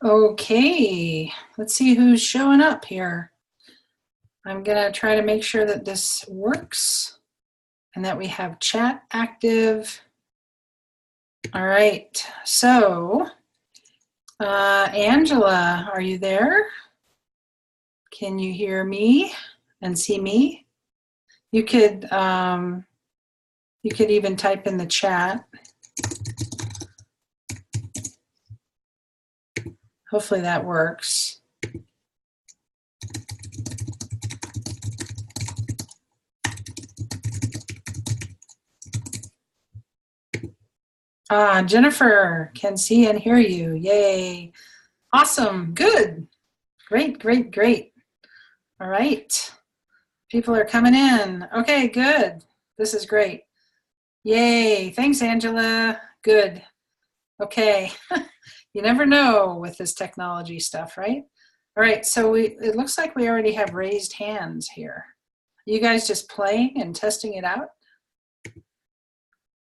Okay, let's see who's showing up here. I'm gonna try to make sure that this works and that we have chat active. All right, so Angela, are you there? Can you hear me and see me? You could even type in the chat. Hopefully that works. Jennifer can see and hear you. Yay. Awesome. Good. Great, great, great. All right. People are coming in. Okay, good. This is great. Yay. Thanks, Angela. Good. Okay. You never know with this technology stuff, right? All right, so it looks like we already have raised hands here. You guys just playing and testing it out?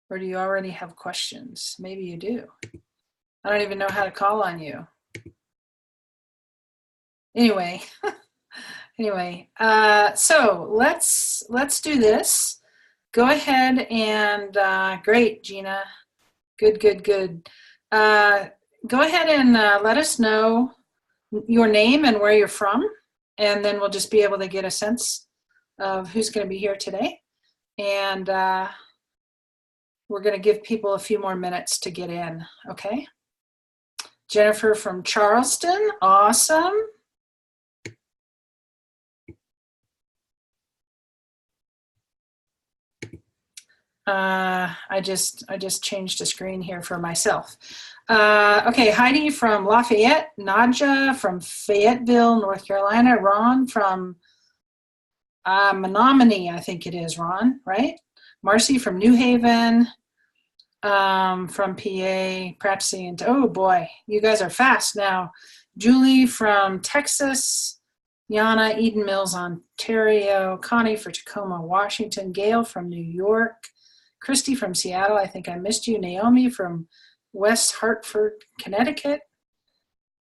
Or do you already have questions? Maybe you do. I don't even know how to call on you. Anyway, so let's do this. Go ahead and great, Gina. Good. Go ahead and let us know your name and where you're from, and then we'll just be able to get a sense of who's going to be here today. And we're going to give people a few more minutes to get in, okay? Jennifer from Charleston, awesome. I just changed the screen here for myself. Okay, Heidi from Lafayette, Nadja from Fayetteville, North Carolina, Ron from Menominee, I think it is, Ron, right? Marcy from New Haven, from PA, practicing. Oh boy, you guys are fast now. Julie from Texas, Yana, Eden Mills, Ontario, Connie for Tacoma, Washington, Gail from New York, Christy from Seattle, I think I missed you, Naomi from West Hartford, Connecticut.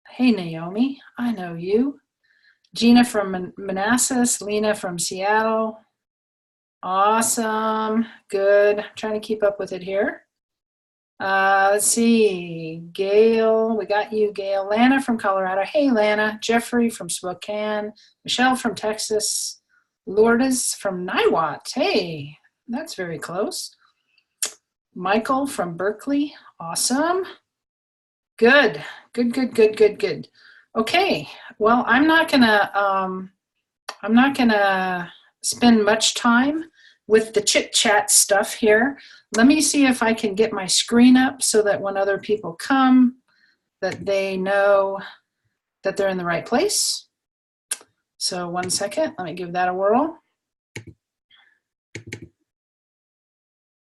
Hey Naomi, I know you. Gina from Manassas, Lena from Seattle. Awesome, good. I'm trying to keep up with it here. Let's see, Gail, we got you, Gail. Lana from Colorado. Hey, Lana. Jeffrey from Spokane. Michelle from Texas. Lourdes from Niwot. Hey, that's very close. Michael from Berkeley. Awesome. Good. Okay. Well, I'm not gonna spend much time with the chit chat stuff here. Let me see if I can get my screen up so that when other people come, that they know that they're in the right place. So 1 second, let me give that a whirl.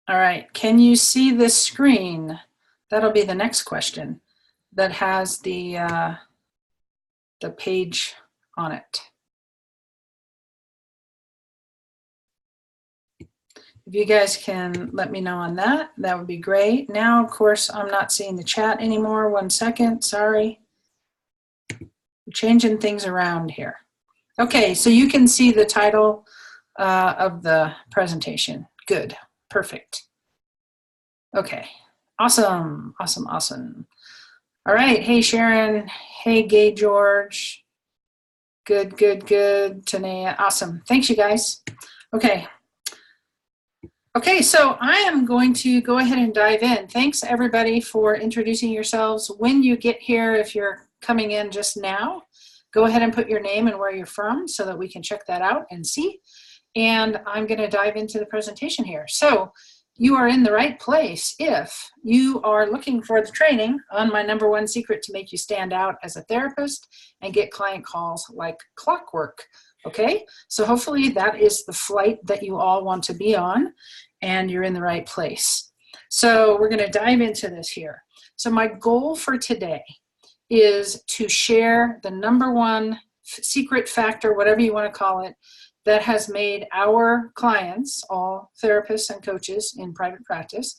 All right, can you see this screen? That'll be the next question that has the page on it. If you guys can let me know on that, that would be great. Now, of course, I'm not seeing the chat anymore. 1 second, sorry. I'm changing things around here. Okay, so you can see the title of the presentation. Good, perfect. Okay, awesome. All right, hey Sharon, hey Gay George. Good, Tanea, awesome. Thanks you guys. Okay, so I am going to go ahead and dive in. Thanks everybody for introducing yourselves. When you get here, if you're coming in just now, go ahead and put your name and where you're from so that we can check that out and see. And I'm going to dive into the presentation here. So you are in the right place if you are looking for the training on my #1 secret to make you stand out as a therapist and get client calls like clockwork. Okay, so hopefully that is the flight that you all want to be on and you're in the right place. So we're going to dive into this here. So my goal for today is to share the #1 secret factor, whatever you want to call it, that has made our clients, all therapists and coaches in private practice,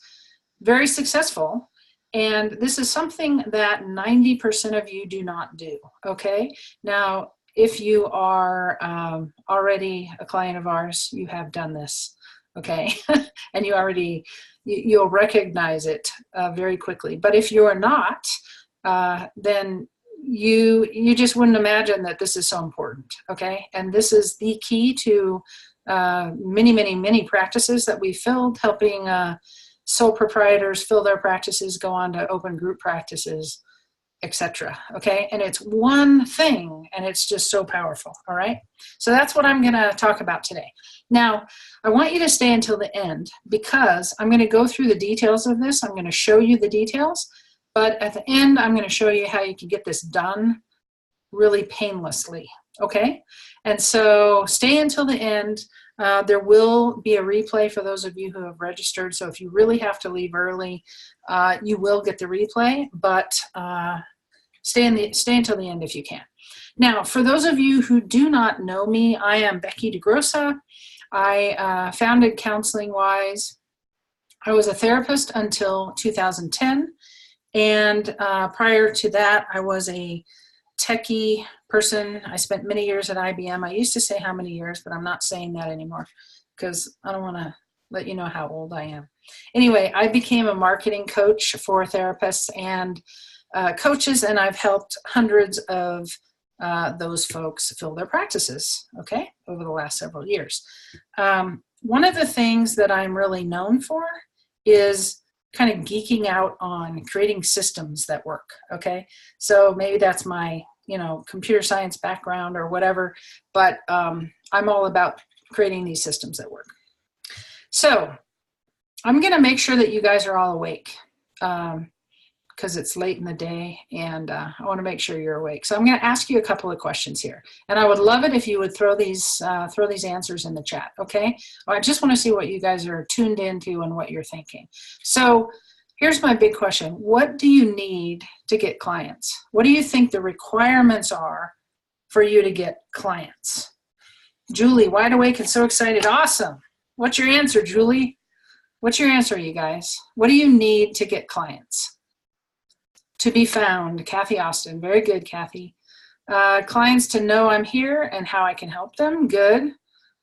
very successful And this is something that 90% of you do not do, okay? Now, if you are already a client of ours, you have done this, okay? And you'll recognize it very quickly. But if you're not, then you just wouldn't imagine that this is so important, okay? And this is the key to many, many, many practices that we filled, helping sole proprietors fill their practices, go on to open group practices, etc. Okay, and it's one thing, and it's just so powerful. All right, so that's what I'm going to talk about today. Now, I want you to stay until the end because I'm going to go through the details of this. I'm going to show you the details, but at the end, I'm going to show you how you can get this done really painlessly. Okay, and so stay until the end. There will be a replay for those of you who have registered. So if you really have to leave early, you will get the replay, but stay until the end if you can. Now, for those of you who do not know me, I am Becky DeGrossa. I founded Counseling Wise. I was a therapist until 2010. And prior to that, I was a techie person. I spent many years at IBM. I used to say how many years, but I'm not saying that anymore because I don't want to let you know how old I am. Anyway, I became a marketing coach for therapists and coaches, and I've helped hundreds of those folks fill their practices, okay, over the last several years. One of the things that I'm really known for is kind of geeking out on creating systems that work, okay? So maybe that's my, computer science background or whatever, but I'm all about creating these systems that work. So I'm gonna make sure that you guys are all awake because it's late in the day and I wanna make sure you're awake. So I'm gonna ask you a couple of questions here. And I would love it if you would throw these answers in the chat, okay? I just wanna see what you guys are tuned into and what you're thinking. So here's my big question. What do you need to get clients? What do you think the requirements are for you to get clients? Julie, wide awake and so excited. Awesome. What's your answer, Julie? What's your answer, you guys? What do you need to get clients? To be found, Kathy Austin. Very good, Kathy. Clients to know I'm here and how I can help them. Good.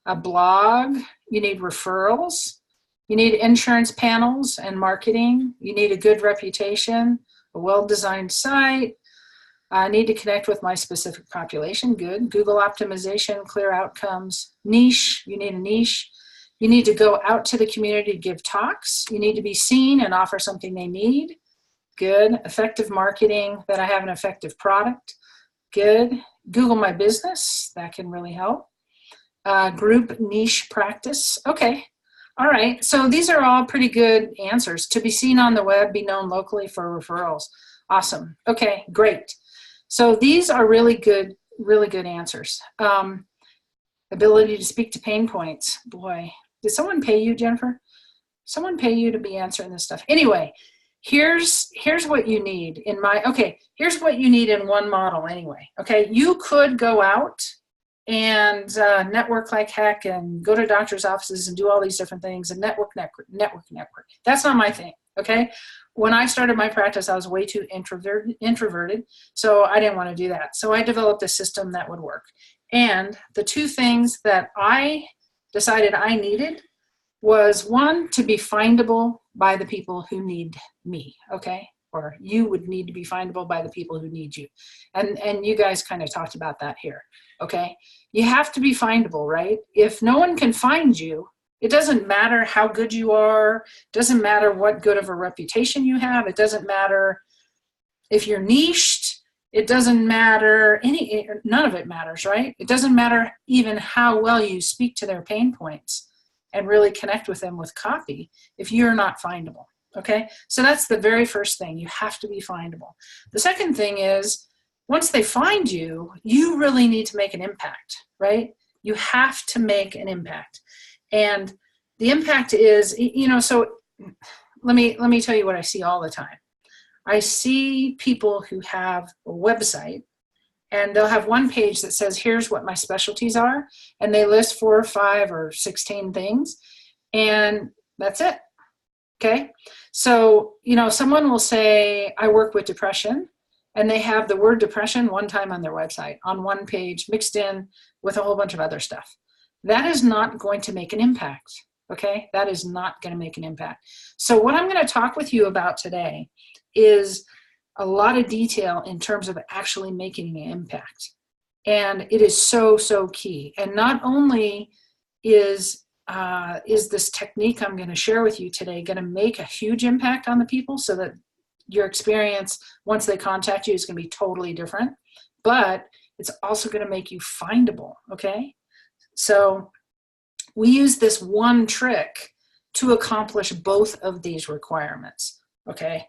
A blog. You need referrals. You need insurance panels and marketing. You need a good reputation, a well-designed site. I need to connect with my specific population. Good. Google optimization, clear outcomes. Niche. You need a niche. You need to go out to the community to give talks. You need to be seen and offer something they need. Good. Effective marketing, that I have an effective product. Good. Google My Business. That can really help. Group niche practice. Okay. All right, so these are all pretty good answers. To be seen on the web, be known locally for referrals. Awesome. Okay, great. So these are really good answers. Ability to speak to pain points. Boy, did someone pay you, Jennifer? Someone pay you to be answering this stuff? Anyway, here's what you need in here's what you need in one model anyway. Okay, you could go out and network like heck and go to doctor's offices and do all these different things and network. That's not my thing, okay? When I started my practice, I was way too introverted, so I didn't want to do that. So I developed a system that would work. And the two things that I decided I needed was, one, to be findable by the people who need me, okay? Or you would need to be findable by the people who need you. And you guys kind of talked about that here, okay? You have to be findable, right? If no one can find you, it doesn't matter how good you are, it doesn't matter what good of a reputation you have, it doesn't matter if you're niched, it doesn't matter, none of it matters, right? It doesn't matter even how well you speak to their pain points and really connect with them with copy if you're not findable. Okay, so that's the very first thing. You have to be findable. The second thing is, once they find you, you really need to make an impact, right? You have to make an impact. And the impact is, so let me tell you what I see all the time. I see people who have a website and they'll have one page that says, here's what my specialties are. And they list 4 or 5 or 16 things. And that's it. Okay. So, someone will say, I work with depression, and they have the word depression one time on their website, on one page, mixed in with a whole bunch of other stuff. That is not going to make an impact. Okay. That is not going to make an impact. So what I'm going to talk with you about today is a lot of detail in terms of actually making an impact. And it is so, so key. And not only is this technique I'm going to share with you today going to make a huge impact on the people so that your experience once they contact you is going to be totally different, but it's also going to make you findable. Okay. So we use this one trick to accomplish both of these requirements. Okay.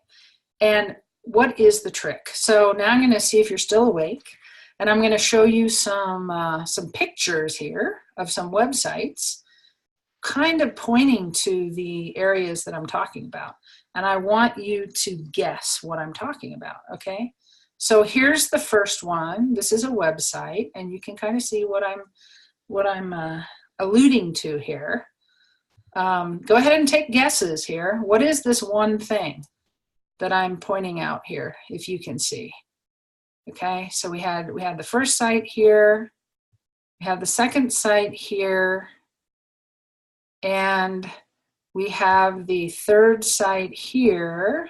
And what is the trick? So now I'm going to see if you're still awake, and I'm going to show you some pictures here of some websites kind of pointing to the areas that I'm talking about. And I want you to guess what I'm talking about, okay? So here's the first one. This is a website, and you can kind of see what I'm alluding to here. Go ahead and take guesses here. What is this one thing that I'm pointing out here, if you can see? Okay, so we had the first site here, we have the second site here, and we have the third site here.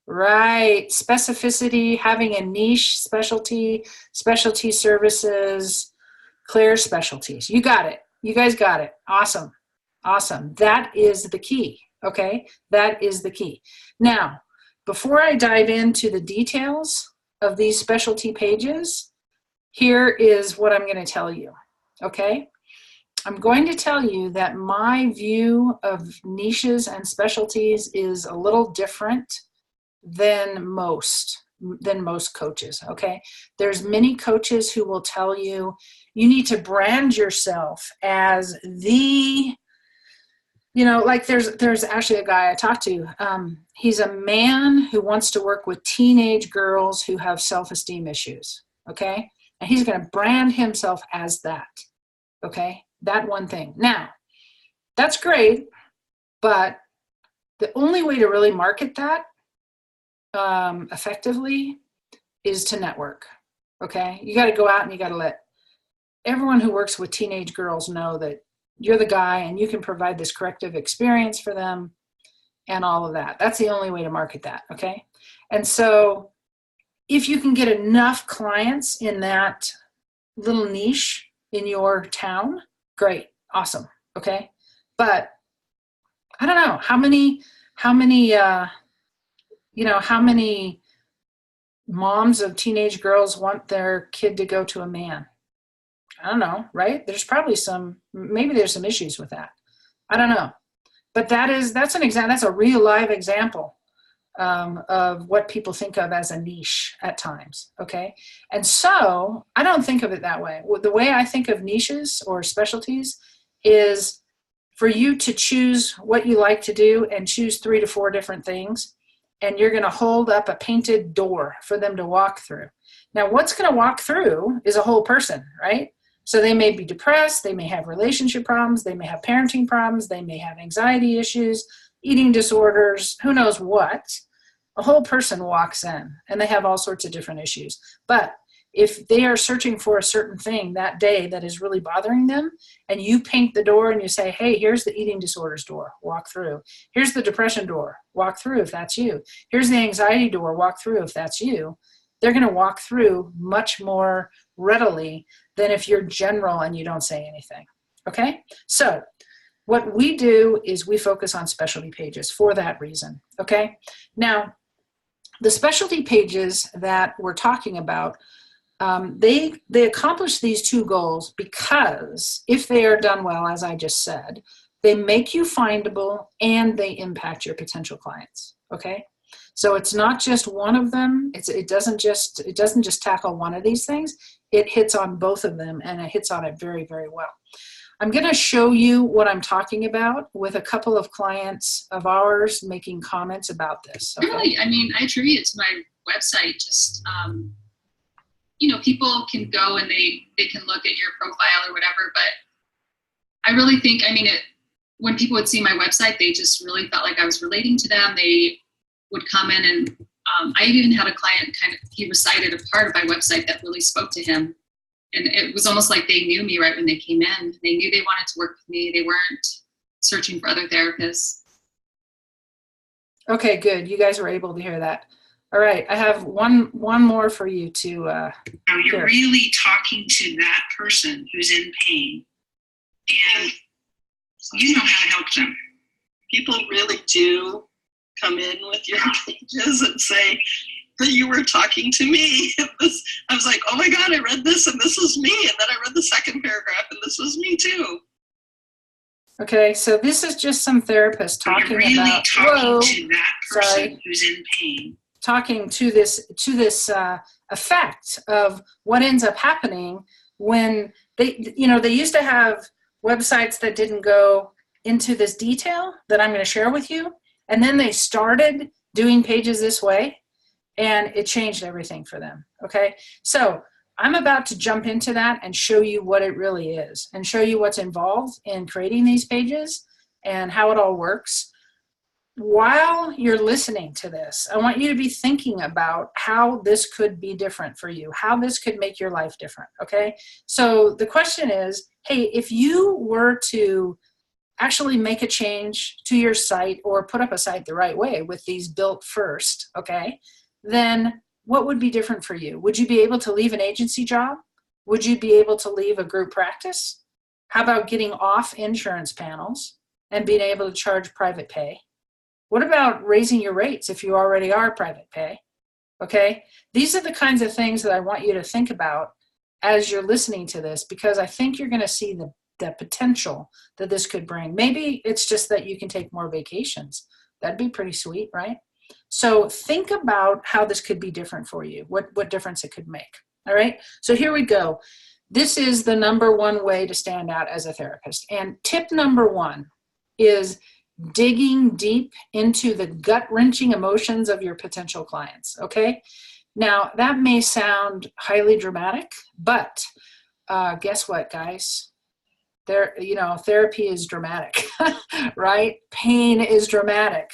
Right, specificity, having a niche specialty, specialty services, clear specialties. You got it. You guys got it. Awesome. Awesome. That is the key. Okay, that is the key. Now, before I dive into the details of these specialty pages, here is what I'm going to tell you. Okay, I'm going to tell you that my view of niches and specialties is a little different than most coaches. Okay, there's many coaches who will tell you you need to brand yourself as the, like there's actually a guy I talked to. He's a man who wants to work with teenage girls who have self-esteem issues. Okay, and he's going to brand himself as that. Okay, that one thing. Now, that's great, but the only way to really market that effectively is to network. Okay, you got to go out and you got to let everyone who works with teenage girls know that you're the guy and you can provide this corrective experience for them and all of that. That's the only way to market that. Okay, and so if you can get enough clients in that little niche in your town, great, awesome. Okay, but I don't know how many moms of teenage girls want their kid to go to a man. I don't know, right? There's probably maybe there's some issues with that. I don't know, but that's an example. That's a real live example of what people think of as a niche at times. Okay, and so I don't think of it that way. The way I think of niches or specialties is for you to choose what you like to do and choose 3 to 4 different things, and you're going to hold up a painted door for them to walk through. Now, what's going to walk through is a whole person, right? So they may be depressed, they may have relationship problems, they may have parenting problems, they may have anxiety issues, eating disorders, who knows what. A whole person walks in and they have all sorts of different issues. But if they are searching for a certain thing that day that is really bothering them, and you paint the door and you say, hey, here's the eating disorders door, walk through. Here's the depression door, walk through if that's you. Here's the anxiety door, walk through if that's you. They're going to walk through much more readily than if you're general and you don't say anything. Okay? So what we do is we focus on specialty pages for that reason. Okay? Now, the specialty pages that we're talking about, they accomplish these 2 goals because if they are done well, as I just said, they make you findable and they impact your potential clients. Okay, so it's not just one of them. It doesn't just tackle one of these things. It hits on both of them, and it hits on it very, very well. I'm going to show you what I'm talking about with a couple of clients of ours making comments about this. Okay? Really, I attribute it to my website. Just people can go and they can look at your profile or whatever, but I really think, when people would see my website, they just really felt like I was relating to them. They would come in and I even had a client he recited a part of my website that really spoke to him. And it was almost like they knew me right when they came in. They knew they wanted to work with me. They weren't searching for other therapists. Okay, good. You guys were able to hear that. All right, I have one more for you to now you're really talking to that person who's in pain, and you know how to help them. People really do come in with your pages and say that you were talking to me. I was like, oh my God, I read this and this was me. And then I read the second paragraph and this was me too. Okay, so this is just some therapists talking really about to that person who's in pain. Talking to this effect of what ends up happening when they used to have websites that didn't go into this detail that I'm going to share with you, and then they started doing pages this way, and it changed everything for them. Okay, so I'm about to jump into that and show you what it really is and show you what's involved in creating these pages and how it all works. While you're listening to this, I want you to be thinking about how this could be different for you, how this could make your life different, okay? So the question is, hey, if you were to actually make a change to your site or put up a site the right way with these built first, okay, then what would be different for you? Would you be able to leave an agency job? Would you be able to leave a group practice? How about getting off insurance panels and being able to charge private pay? What about raising your rates if you already are private pay? Okay, these are the kinds of things that I want you to think about as you're listening to this, because I think you're going to see the potential that this could bring. Maybe it's just that you can take more vacations. That'd be pretty sweet, right? So think about how this could be different for you, what difference it could make. All right, so here we go. This is the number one way to stand out as a therapist. And tip number one is digging deep into the gut-wrenching emotions of your potential clients, okay? Now, that may sound highly dramatic, but guess what, guys? Therapy is dramatic, right? Pain is dramatic.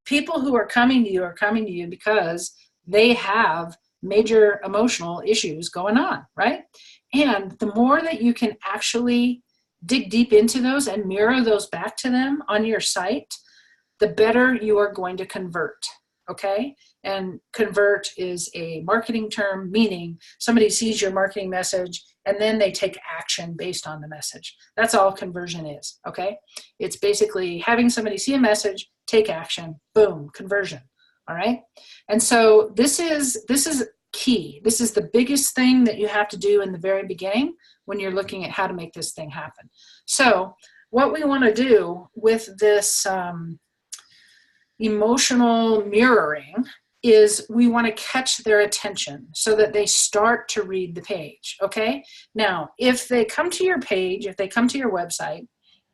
People who are coming to you because they have major emotional issues going on, right? And the more that you can actually dig deep into those and mirror those back to them on your site, the better you are going to convert, okay? And convert is a marketing term, meaning somebody sees your marketing message and then they take action based on the message. That's all conversion is, okay? It's basically having somebody see a message, take action, boom, conversion, all right? And so this is key. This is the biggest thing that you have to do in the very beginning when you're looking at how to make this thing happen. So what we want to do with this emotional mirroring is we want to catch their attention so that they start to read the page, okay? Now, if they come to your page, if they come to your website,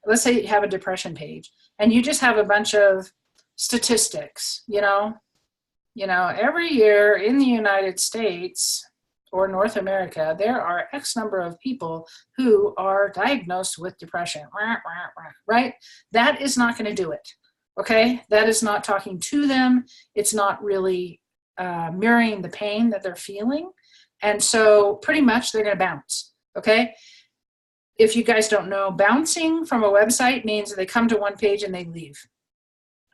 let's say you have a depression page, and you just have a bunch of statistics, every year in the United States or North America, there are X number of people who are diagnosed with depression, right? That is not going to do it, okay? That is not talking to them. It's not really mirroring the pain that they're feeling. And so pretty much they're going to bounce, okay? If you guys don't know, bouncing from a website means they come to one page and they leave.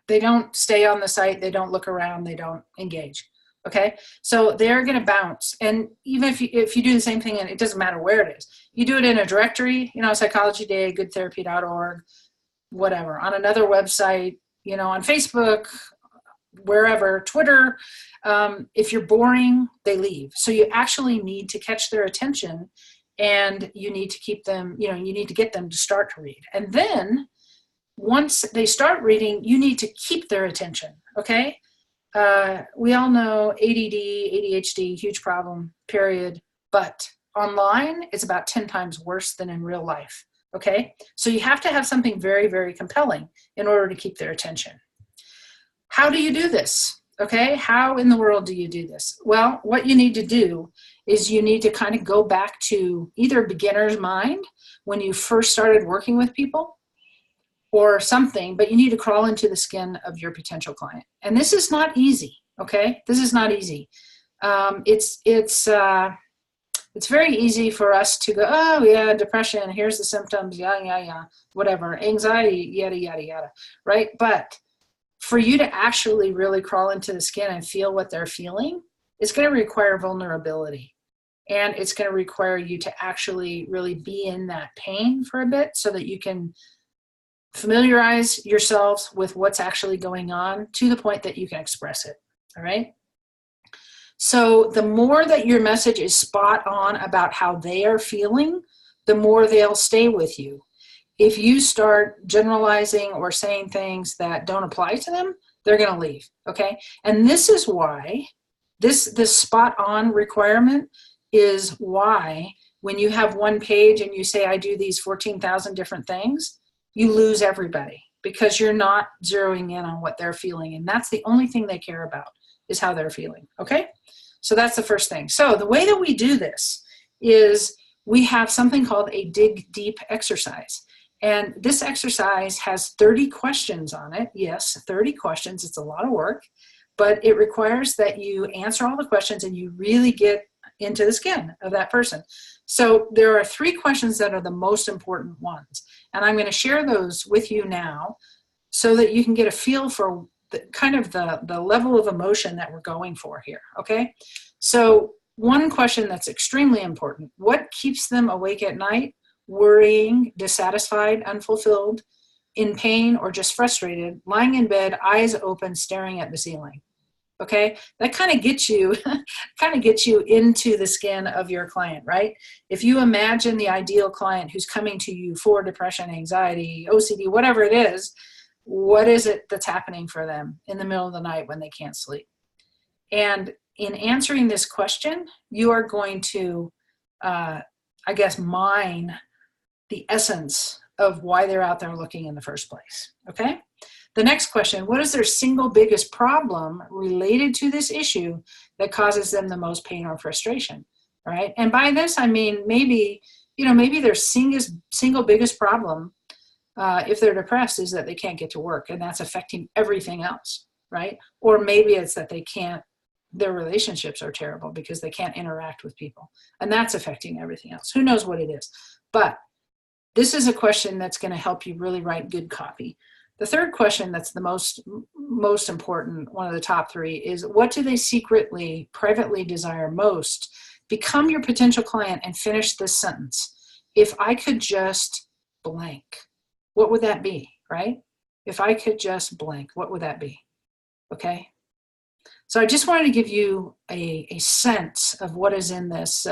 They don't stay on the site. They don't look around. They don't engage. Okay, so they're going to bounce. And even if you do the same thing, and it doesn't matter where it is, you do it in a directory, Psychology Day, goodtherapy.org, whatever, on another website, on Facebook, wherever, Twitter. If you're boring, they leave. So you actually need to catch their attention, and you need to keep them, you need to get them to start to read. And then once they start reading, you need to keep their attention, okay? We all know ADD, ADHD, huge problem, period. But online, it's about 10 times worse than in real life, okay? So you have to have something very, very compelling in order to keep their attention. How do you do this, okay? How in the world do you do this? Well, what you need to do is you need to kind of go back to either beginner's mind when you first started working with people, or something, but you need to crawl into the skin of your potential client. And this is not easy, okay? This is not easy. It's very easy for us to go, oh yeah, depression, here's the symptoms, yeah, whatever, anxiety, yada, yada, yada, right? But for you to actually really crawl into the skin and feel what they're feeling, it's going to require vulnerability. And it's going to require you to actually really be in that pain for a bit so that you can familiarize yourselves with what's actually going on to the point that you can express it, all right? So the more that your message is spot on about how they are feeling, the more they'll stay with you. If you start generalizing or saying things that don't apply to them, they're going to leave, okay? And this is why this spot on requirement is why when you have one page and you say, I do these 14,000 different things, you lose everybody because you're not zeroing in on what they're feeling. And that's the only thing they care about is how they're feeling, okay? So that's the first thing. So the way that we do this is we have something called a dig deep exercise. And this exercise has 30 questions on it. Yes, 30 questions. It's a lot of work, but it requires that you answer all the questions and you really get into the skin of that person. So there are 3 questions that are the most important ones. And I'm going to share those with you now so that you can get a feel for the level of emotion that we're going for here, okay? So one question that's extremely important: what keeps them awake at night, worrying, dissatisfied, unfulfilled, in pain, or just frustrated, lying in bed, eyes open, staring at the ceiling? Okay, that kind of gets you into the skin of your client, right? If you imagine the ideal client who's coming to you for depression, anxiety, OCD, whatever it is, what is it that's happening for them in the middle of the night when they can't sleep? And in answering this question, you are going to, mine the essence of why they're out there looking in the first place, okay? The next question: what is their single biggest problem related to this issue that causes them the most pain or frustration, all right? And by this, I mean, maybe their single biggest problem, if they're depressed, is that they can't get to work, and that's affecting everything else, right? Or maybe it's that their relationships are terrible because they can't interact with people, and that's affecting everything else. Who knows what it is? But this is a question that's going to help you really write good copy. The third question that's the most important, one of the top 3, is what do they secretly, privately desire most? Become your potential client and finish this sentence: if I could just blank, what would that be, right? If I could just blank, what would that be? Okay. So I just wanted to give you a sense of what is in this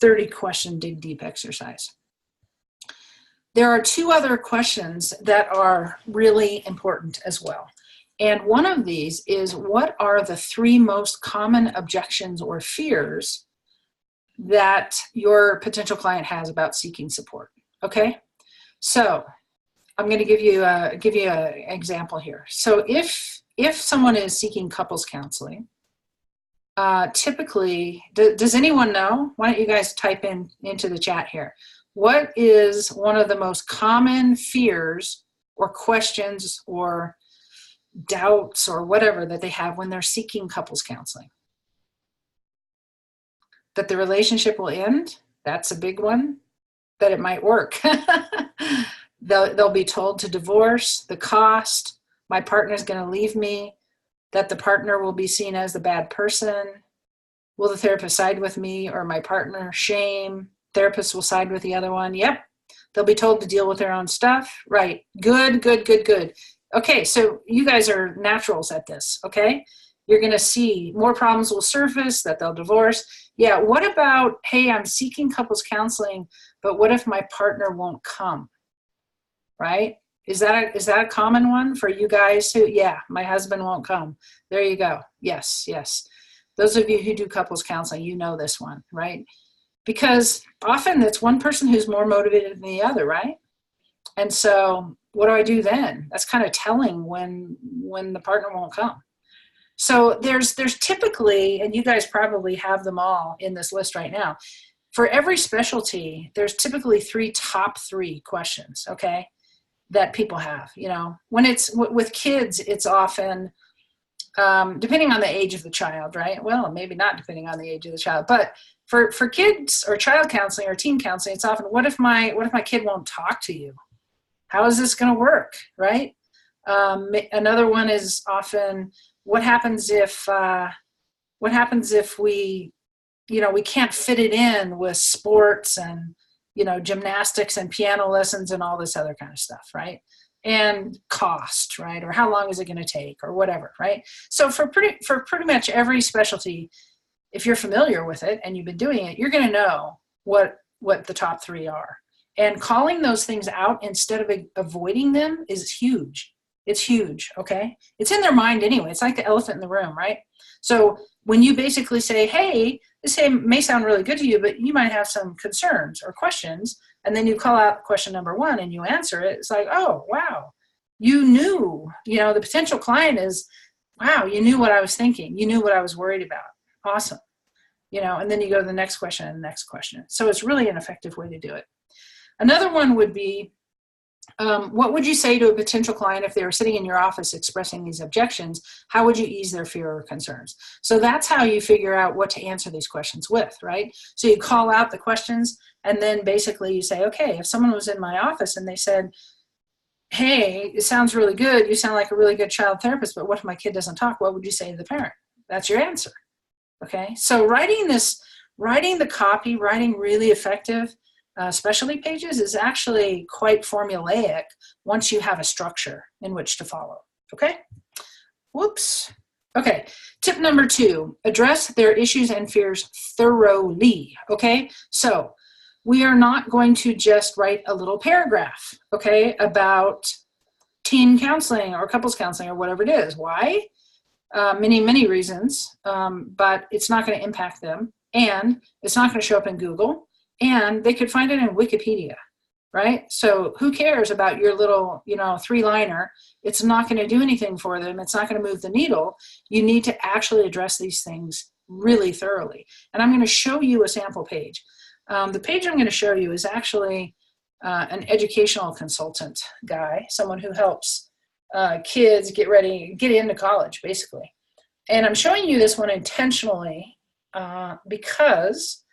30 question dig deep exercise. There are 2 other questions that are really important as well. And one of these is, what are the 3 most common objections or fears that your potential client has about seeking support? Okay. So I'm going to give you an example here. So if someone is seeking couples counseling, typically, does anyone know? Why don't you guys type into the chat here? What is one of the most common fears or questions or doubts or whatever that they have when they're seeking couples counseling? That the relationship will end? That's a big one. That it might work. They'll be told to divorce, the cost, my partner's going to leave me, that the partner will be seen as the bad person. Will the therapist side with me or my partner? Shame. Therapist will side with the other one. Yep. They'll be told to deal with their own stuff. Right. Good. Okay, so you guys are naturals at this, okay? You're going to see more problems will surface, that they'll divorce. Yeah, what about, hey, I'm seeking couples counseling, but what if my partner won't come, right? Is that a common one for you guys who, yeah, my husband won't come. There you go. Yes. Those of you who do couples counseling, you know this one, right? Because often it's one person who's more motivated than the other, right? And so what do I do then? That's kind of telling when the partner won't come. So there's typically, and you guys probably have them all in this list right now, for every specialty, there's typically top three questions, okay? that people have. When it's with kids, it's often depending on the age of the child, right? Well, maybe not depending on the age of the child, but for kids or child counseling or teen counseling, it's often, what if my kid won't talk to you? How is this going to work, right? Another one is often, what happens if we, we can't fit it in with sports and, gymnastics and piano lessons and all this other kind of stuff, right? And cost, right? Or how long is it going to take, or whatever, right? So for pretty much every specialty, if you're familiar with it and you've been doing it, you're going to know what the top 3 are. And calling those things out instead of avoiding them is huge. It's huge, okay? It's in their mind anyway. It's like the elephant in the room, right? So when you basically say, hey, this may sound really good to you, but you might have some concerns or questions, and then you call out question number 1 and you answer it, it's like, oh, wow, you knew, the potential client is, wow, you knew what I was thinking. You knew what I was worried about. Awesome. And then you go to the next question and the next question. So it's really an effective way to do it. Another one would be, what would you say to a potential client if they were sitting in your office expressing these objections? How would you ease their fear or concerns? So that's how you figure out what to answer these questions with, right? So you call out the questions, and then basically you say, okay, if someone was in my office and they said, hey, it sounds really good, you sound like a really good child therapist, but what if my kid doesn't talk? What would you say to the parent? That's your answer, okay? So writing the copy, writing really effective specialty pages is actually quite formulaic once you have a structure in which to follow, okay? Whoops. Okay, tip number 2, address their issues and fears thoroughly, okay? So we are not going to just write a little paragraph, okay, about teen counseling or couples counseling or whatever it is. Why? Many reasons, but it's not going to impact them, and it's not going to show up in Google, and they could find it in Wikipedia, right? So who cares about your little, 3-liner? It's not going to do anything for them. It's not going to move the needle. You need to actually address these things really thoroughly. And I'm going to show you a sample page. The page I'm going to show you is actually an educational consultant guy, someone who helps kids get into college, basically. And I'm showing you this one intentionally because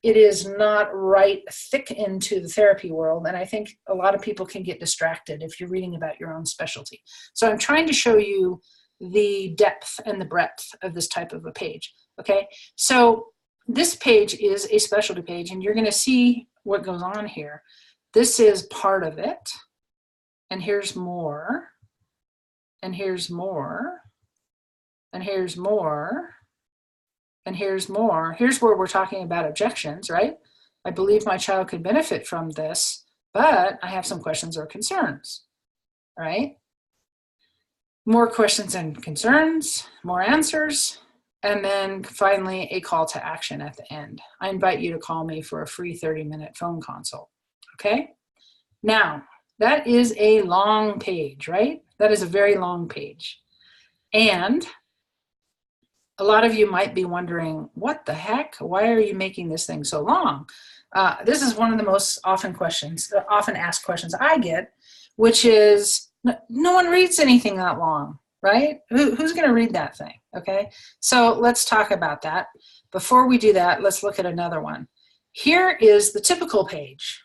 it is not right thick into the therapy world. And I think a lot of people can get distracted if you're reading about your own specialty. So I'm trying to show you the depth and the breadth of this type of a page, okay? So this page is a specialty page, and you're going to see what goes on here. This is part of it, and here's more, and here's more, and here's more, and here's more. Here's where we're talking about objections, right? I believe my child could benefit from this, but I have some questions or concerns, right? More questions and concerns, more answers, and then finally a call to action at the end. I invite you to call me for a free 30-minute phone consult, okay? Now, that is a long page, right? That is a very long page. And a lot of you might be wondering, what the heck? Why are you making this thing so long? This is one of the most often asked questions I get, which is, no one reads anything that long, right? Who's going to read that thing, okay? So let's talk about that. Before we do that, let's look at another one. Here is the typical page,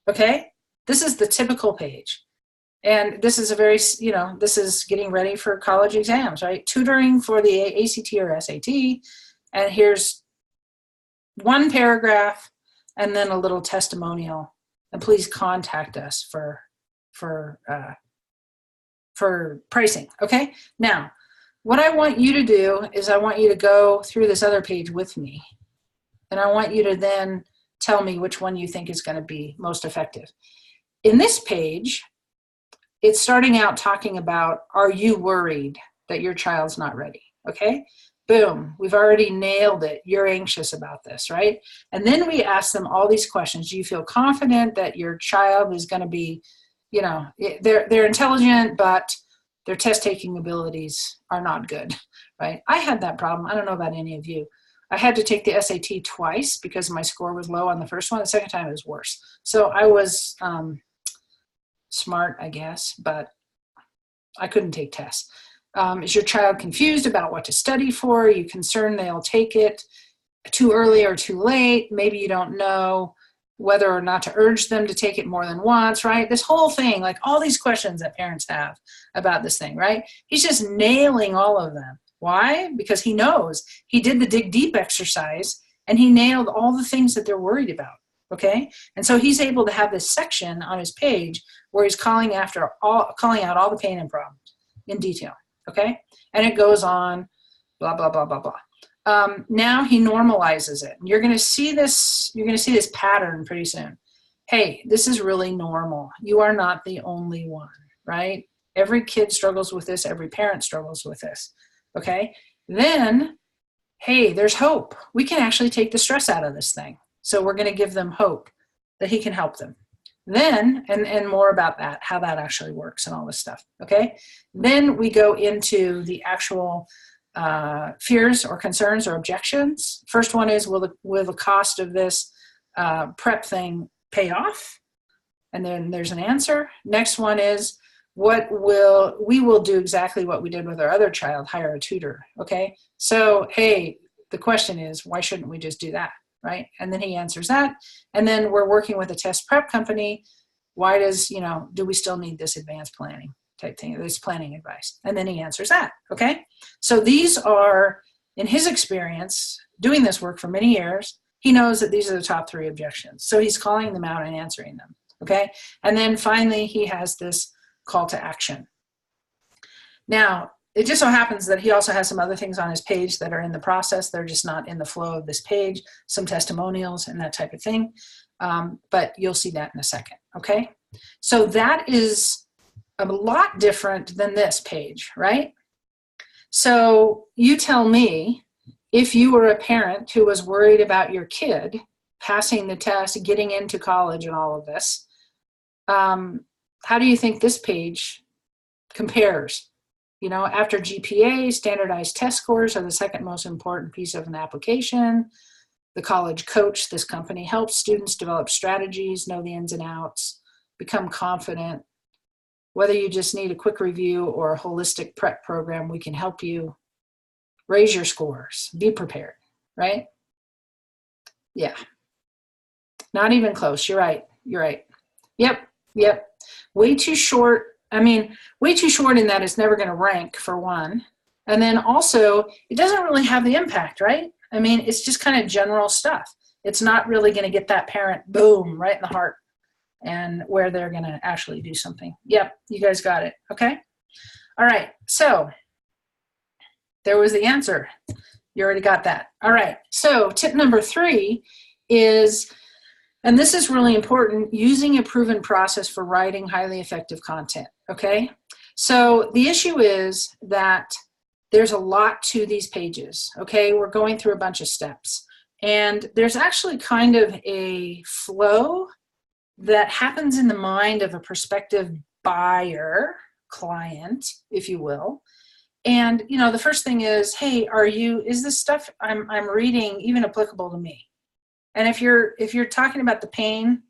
okay? This is the typical page. And this is this is getting ready for college exams, right? Tutoring for the ACT or SAT. And here's one paragraph and then a little testimonial. And please contact us for pricing, okay? Now, what I want you to do is I want you to go through this other page with me. And I want you to then tell me which one you think is going to be most effective. In this page, it's starting out talking about, are you worried that your child's not ready? Okay, boom, we've already nailed it. You're anxious about this, right? And then we ask them all these questions. Do you feel confident that your child is going to be, they're intelligent, but their test-taking abilities are not good, right? I had that problem. I don't know about any of you. I had to take the SAT twice because my score was low on the first one. The second time it was worse. So I was smart, I guess, but I couldn't take tests. Is your child confused about what to study for? Are you concerned they'll take it too early or too late? Maybe you don't know whether or not to urge them to take it more than once, right? This whole thing, like all these questions that parents have about this thing, right? He's just nailing all of them. Why? Because he knows he did the dig deep exercise and he nailed all the things that they're worried about, okay? And so he's able to have this section on his page where he's calling out all the pain and problems in detail, okay? And it goes on, blah, blah, blah, blah, blah. Now he normalizes it. You're going to see this. You're going to see this pattern pretty soon. Hey, this is really normal. You are not the only one, right? Every kid struggles with this. Every parent struggles with this. Okay. Then, hey, there's hope. We can actually take the stress out of this thing. So we're going to give them hope that he can help them. Then, and more about that, how that actually works and all this stuff. Okay. Then we go into the actual fears or concerns or objections. First one is, will the cost of this prep thing pay off? And then there's an answer. Next one is, we will do exactly what we did with our other child, hire a tutor. Okay. So, hey, the question is, why shouldn't we just do that? Right. And then he answers that. And then we're working with a test prep company. Why does, do we still need this advanced planning type thing, this planning advice? And then he answers that. Okay. So these are, in his experience, doing this work for many years, he knows that these are the top 3 objections. So he's calling them out and answering them. Okay. And then finally, he has this call to action. Now, it just so happens that he also has some other things on his page that are in the process. They're just not in the flow of this page, some testimonials and that type of thing. But you'll see that in a second. Okay. So that is a lot different than this page, right? So you tell me, if you were a parent who was worried about your kid passing the test, getting into college and all of this, how do you think this page compares? After GPA, standardized test scores are the second most important piece of an application. The college coach, this company, helps students develop strategies, know the ins and outs, become confident. Whether you just need a quick review or a holistic prep program, we can help you raise your scores. Be prepared, right? Yeah. Not even close. You're right. Yep. Way too short. Way too short in that it's never going to rank, for one. And then also, it doesn't really have the impact, right? It's just kind of general stuff. It's not really going to get that parent, boom, right in the heart, and where they're going to actually do something. Yep, you guys got it. Okay. All right. So there was the answer. You already got that. All right. So tip number 3 is, and this is really important, using a proven process for writing highly effective content. Okay. So the issue is that there's a lot to these pages. Okay. We're going through a bunch of steps, and there's actually kind of a flow that happens in the mind of a prospective buyer, client, if you will. And, the first thing is, hey, is this stuff I'm reading even applicable to me? And if you're talking about the pain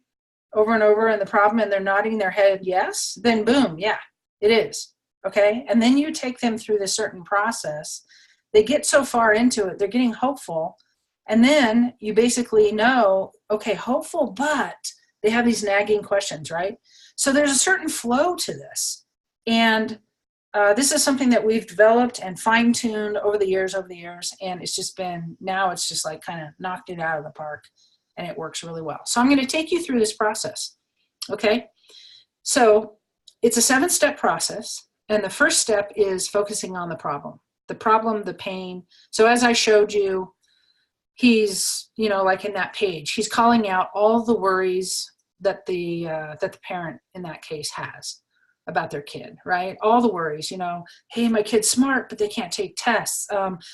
over and over and the problem, and they're nodding their head yes, then boom, yeah, it is. Okay. And then you take them through this certain process. They get so far into it, they're getting hopeful. And then you basically know, okay, hopeful, but they have these nagging questions, right? So there's a certain flow to this. And this is something that we've developed and fine-tuned over the years, and it's just like kind of knocked it out of the park, and it works really well. So I'm going to take you through this process, okay? So it's a 7-step process, and the first step is focusing on the problem, the pain. So as I showed you, he's, like in that page, he's calling out all the worries that the parent in that case has about their kid, right? All the worries, hey, my kid's smart, but they can't take tests.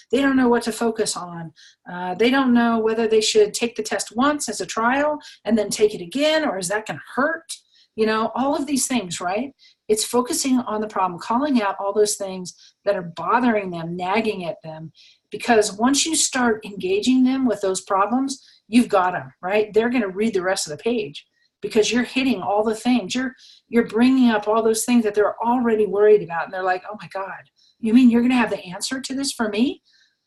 They don't know what to focus on. They don't know whether they should take the test once as a trial and then take it again, or is that going to hurt? All of these things, right? It's focusing on the problem, calling out all those things that are bothering them, nagging at them, because once you start engaging them with those problems, you've got them, right? They're going to read the rest of the page. because you're hitting all the things. You're bringing up all those things that they're already worried about. And they're like, oh my God, you mean you're going to have the answer to this for me?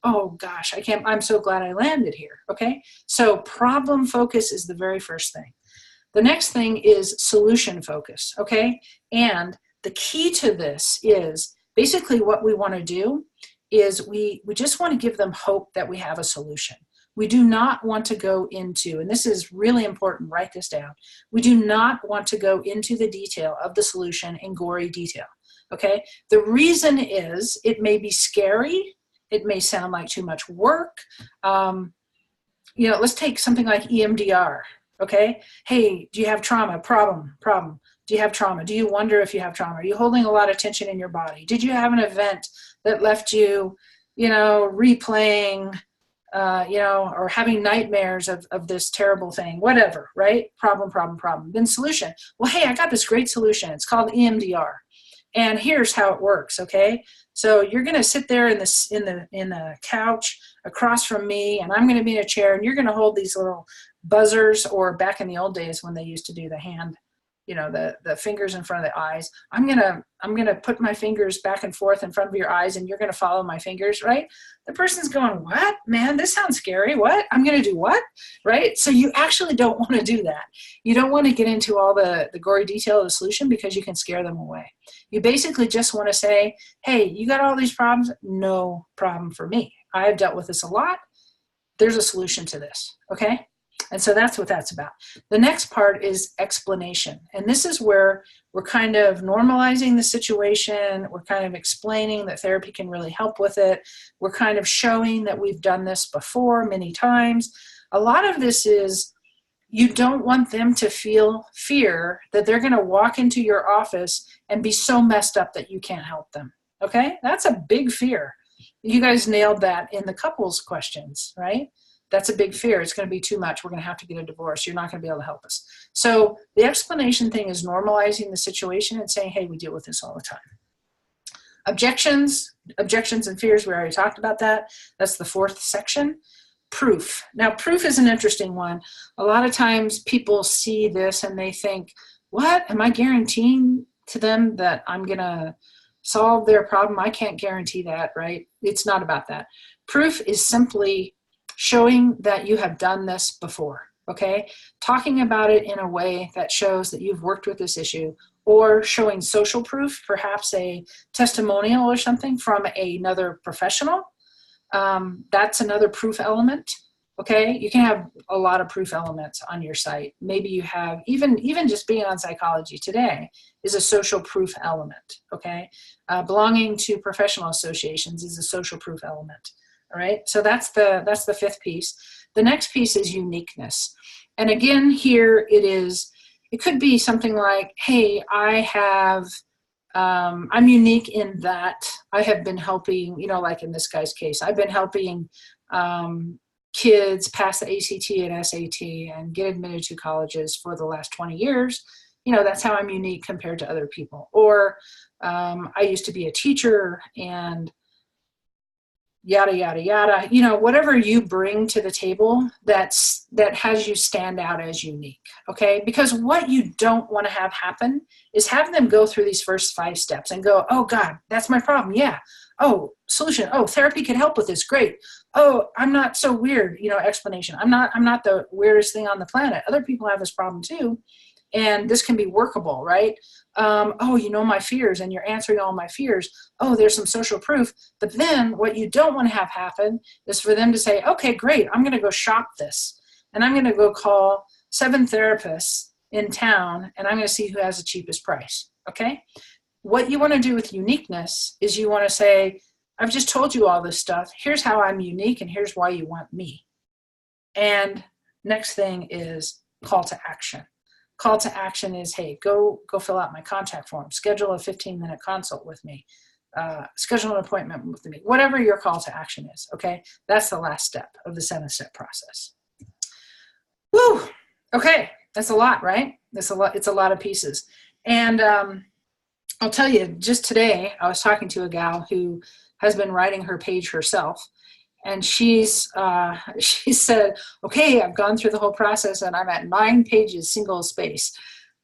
Oh gosh, I'm so glad I landed here. Okay. So problem focus is the very first thing. The next thing is solution focus. Okay. And the key to this is basically what we want to do is we just want to give them hope that we have a solution. We do not want to go into, and this is really important, write this down. We do not want to go into the detail of the solution in gory detail. Okay. The reason is it may be scary. It may sound like too much work. Let's take something like EMDR. Okay. Hey, do you have trauma? Problem. Do you have trauma? Do you wonder if you have trauma? Are you holding a lot of tension in your body? Did you have an event that left you, replaying, or having nightmares of this terrible thing? Whatever, right? Problem. Then solution. Well, hey, I got this great solution. It's called EMDR. And here's how it works, okay? So you're going to sit there in the couch across from me, and I'm going to be in a chair, and you're going to hold these little buzzers, or back in the old days when they used to do the hand, the fingers in front of the eyes. I'm gonna put my fingers back and forth in front of your eyes, and you're gonna follow my fingers, right? The person's going, what? Man, this sounds scary. What? I'm gonna do what? Right? So you actually don't want to do that. You don't want to get into all the gory detail of the solution because you can scare them away. You basically just want to say, hey, you got all these problems? No problem for me. I've dealt with this a lot. There's a solution to this, okay? And so that's what that's about. The next part is explanation. And this is where we're kind of normalizing the situation. We're kind of explaining that therapy can really help with it. We're kind of showing that we've done this before many times. A lot of this is you don't want them to feel fear that they're going to walk into your office and be so messed up that you can't help them. Okay? That's a big fear. You guys nailed that in the couples questions, right? That's a big fear. It's going to be too much. We're going to have to get a divorce. You're not going to be able to help us. So the explanation thing is normalizing the situation and saying, hey, we deal with this all the time. Objections and fears, we already talked about that. That's the fourth section. Proof. Now, proof is an interesting one. A lot of times people see this and they think, what? Am I guaranteeing to them that I'm going to solve their problem? I can't guarantee that, right? It's not about that. Proof is simply showing that you have done this before, okay? Talking about it in a way that shows that you've worked with this issue, or showing social proof, perhaps a testimonial or something from another professional. That's another proof element, okay? You can have a lot of proof elements on your site. Maybe you have, even just being on Psychology Today is a social proof element, okay? Belonging to professional associations is a social proof element. All right, so that's the fifth piece. The next piece is uniqueness. And again, here it could be something like, hey, I'm unique in that I have been helping, like in this guy's case, I've been helping kids pass the ACT and SAT and get admitted to colleges for the last 20 years. That's how I'm unique compared to other people. Or I used to be a teacher and yada, yada, yada, whatever you bring to the table that has you stand out as unique, okay? Because what you don't want to have happen is have them go through these first 5 steps and go, oh God, that's my problem, yeah. Oh, solution, oh, therapy could help with this, great. Oh, I'm not so weird, explanation. I'm not the weirdest thing on the planet. Other people have this problem too, and this can be workable, right? Oh, my fears, and you're answering all my fears. Oh, there's some social proof. But then what you don't want to have happen is for them to say, okay, great, I'm going to go shop this. And I'm going to go call 7 therapists in town, and I'm going to see who has the cheapest price, okay? What you want to do with uniqueness is you want to say, I've just told you all this stuff. Here's how I'm unique, and here's why you want me. And next thing is call to action. Call to action is, hey, go fill out my contact form, schedule a 15-minute consult with me, schedule an appointment with me, whatever your call to action is, okay? That's the last step of the 7-step process. Woo! Okay, that's a lot, right? It's a lot of pieces. And I'll tell you, just today, I was talking to a gal who has been writing her page herself, And she said, okay, I've gone through the whole process and I'm at 9 pages, single space.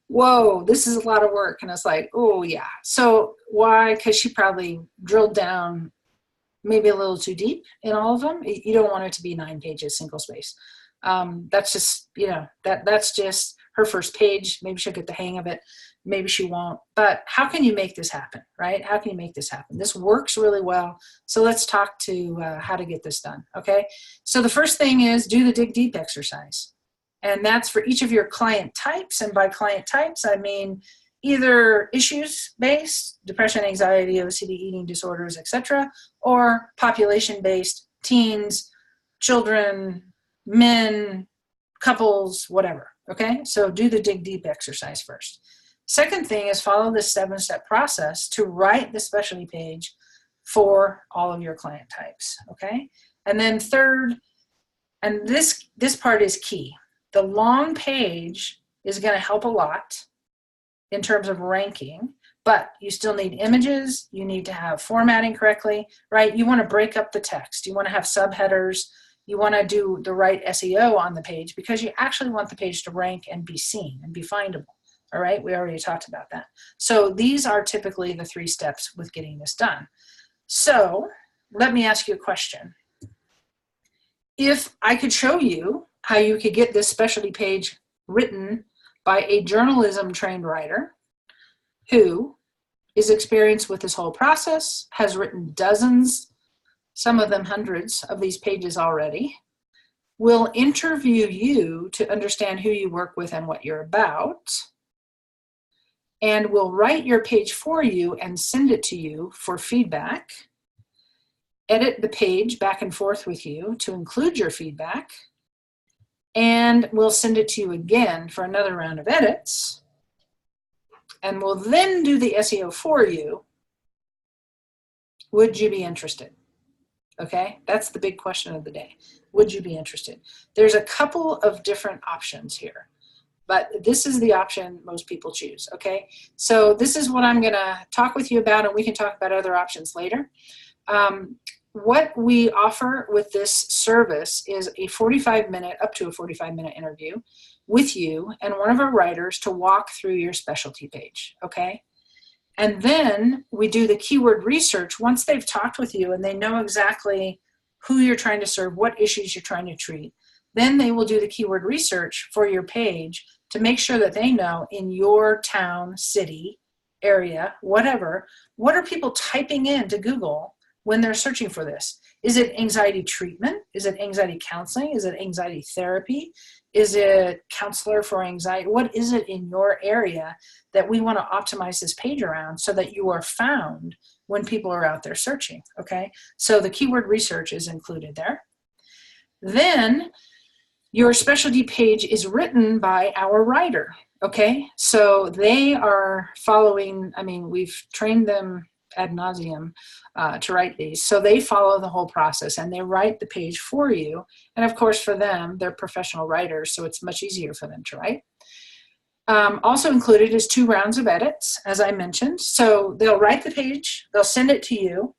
Whoa, this is a lot of work. And it's like, oh yeah. So why? Because she probably drilled down maybe a little too deep in all of them. You don't want it to be 9 pages, single space. That's just, that's just her first page. Maybe she'll get the hang of it. Maybe she won't. But how can you make this happen, right? How can you make this happen? This works really well. So let's talk to how to get this done, okay? So the first thing is do the dig deep exercise. And that's for each of your client types. And by client types, I mean either issues-based, depression, anxiety, OCD, eating disorders, etc., or population-based, teens, children, men, couples, whatever, okay? So do the dig deep exercise first. Second thing is follow this 7-step process to write the specialty page for all of your client types, okay? And then third, and this part is key, the long page is going to help a lot in terms of ranking, but you still need images, you need to have formatting correctly, right? You want to break up the text, you want to have subheaders, you want to do the right SEO on the page because you actually want the page to rank and be seen and be findable. All right, we already talked about that. So these are typically the 3 steps with getting this done. So let me ask you a question. If I could show you how you could get this specialty page written by a journalism trained writer who is experienced with this whole process, has written dozens, some of them hundreds of these pages already, will interview you to understand who you work with and what you're about, and will write your page for you and send it to you for feedback, edit the page back and forth with you to include your feedback, and we'll send it to you again for another round of edits, and we'll then do the SEO for you. Would you be interested? Okay, that's the big question of the day. Would you be interested? There's a couple of different options here, but this is the option most people choose, okay? So this is what I'm gonna talk with you about, and we can talk about other options later. What we offer with this service is a 45-minute, up to a 45-minute interview with you and one of our writers to walk through your specialty page, okay? And then we do the keyword research once they've talked with you and they know exactly who you're trying to serve, what issues you're trying to treat. Then they will do the keyword research for your page to make sure that they know in your town, city, area, whatever, what are people typing into Google when they're searching for this? Is it anxiety treatment? Is it anxiety counseling? Is it anxiety therapy? Is it counselor for anxiety? What is it in your area that we want to optimize this page around so that you are found when people are out there searching, okay? So the keyword research is included there. Then your specialty page is written by our writer, okay? So they are following, I mean, we've trained them ad nauseum to write these. So they follow the whole process and they write the page for you. And of course for them, they're professional writers, so it's much easier for them to write. Also included is 2 rounds of edits, as I mentioned. So they'll write the page, they'll send it to you.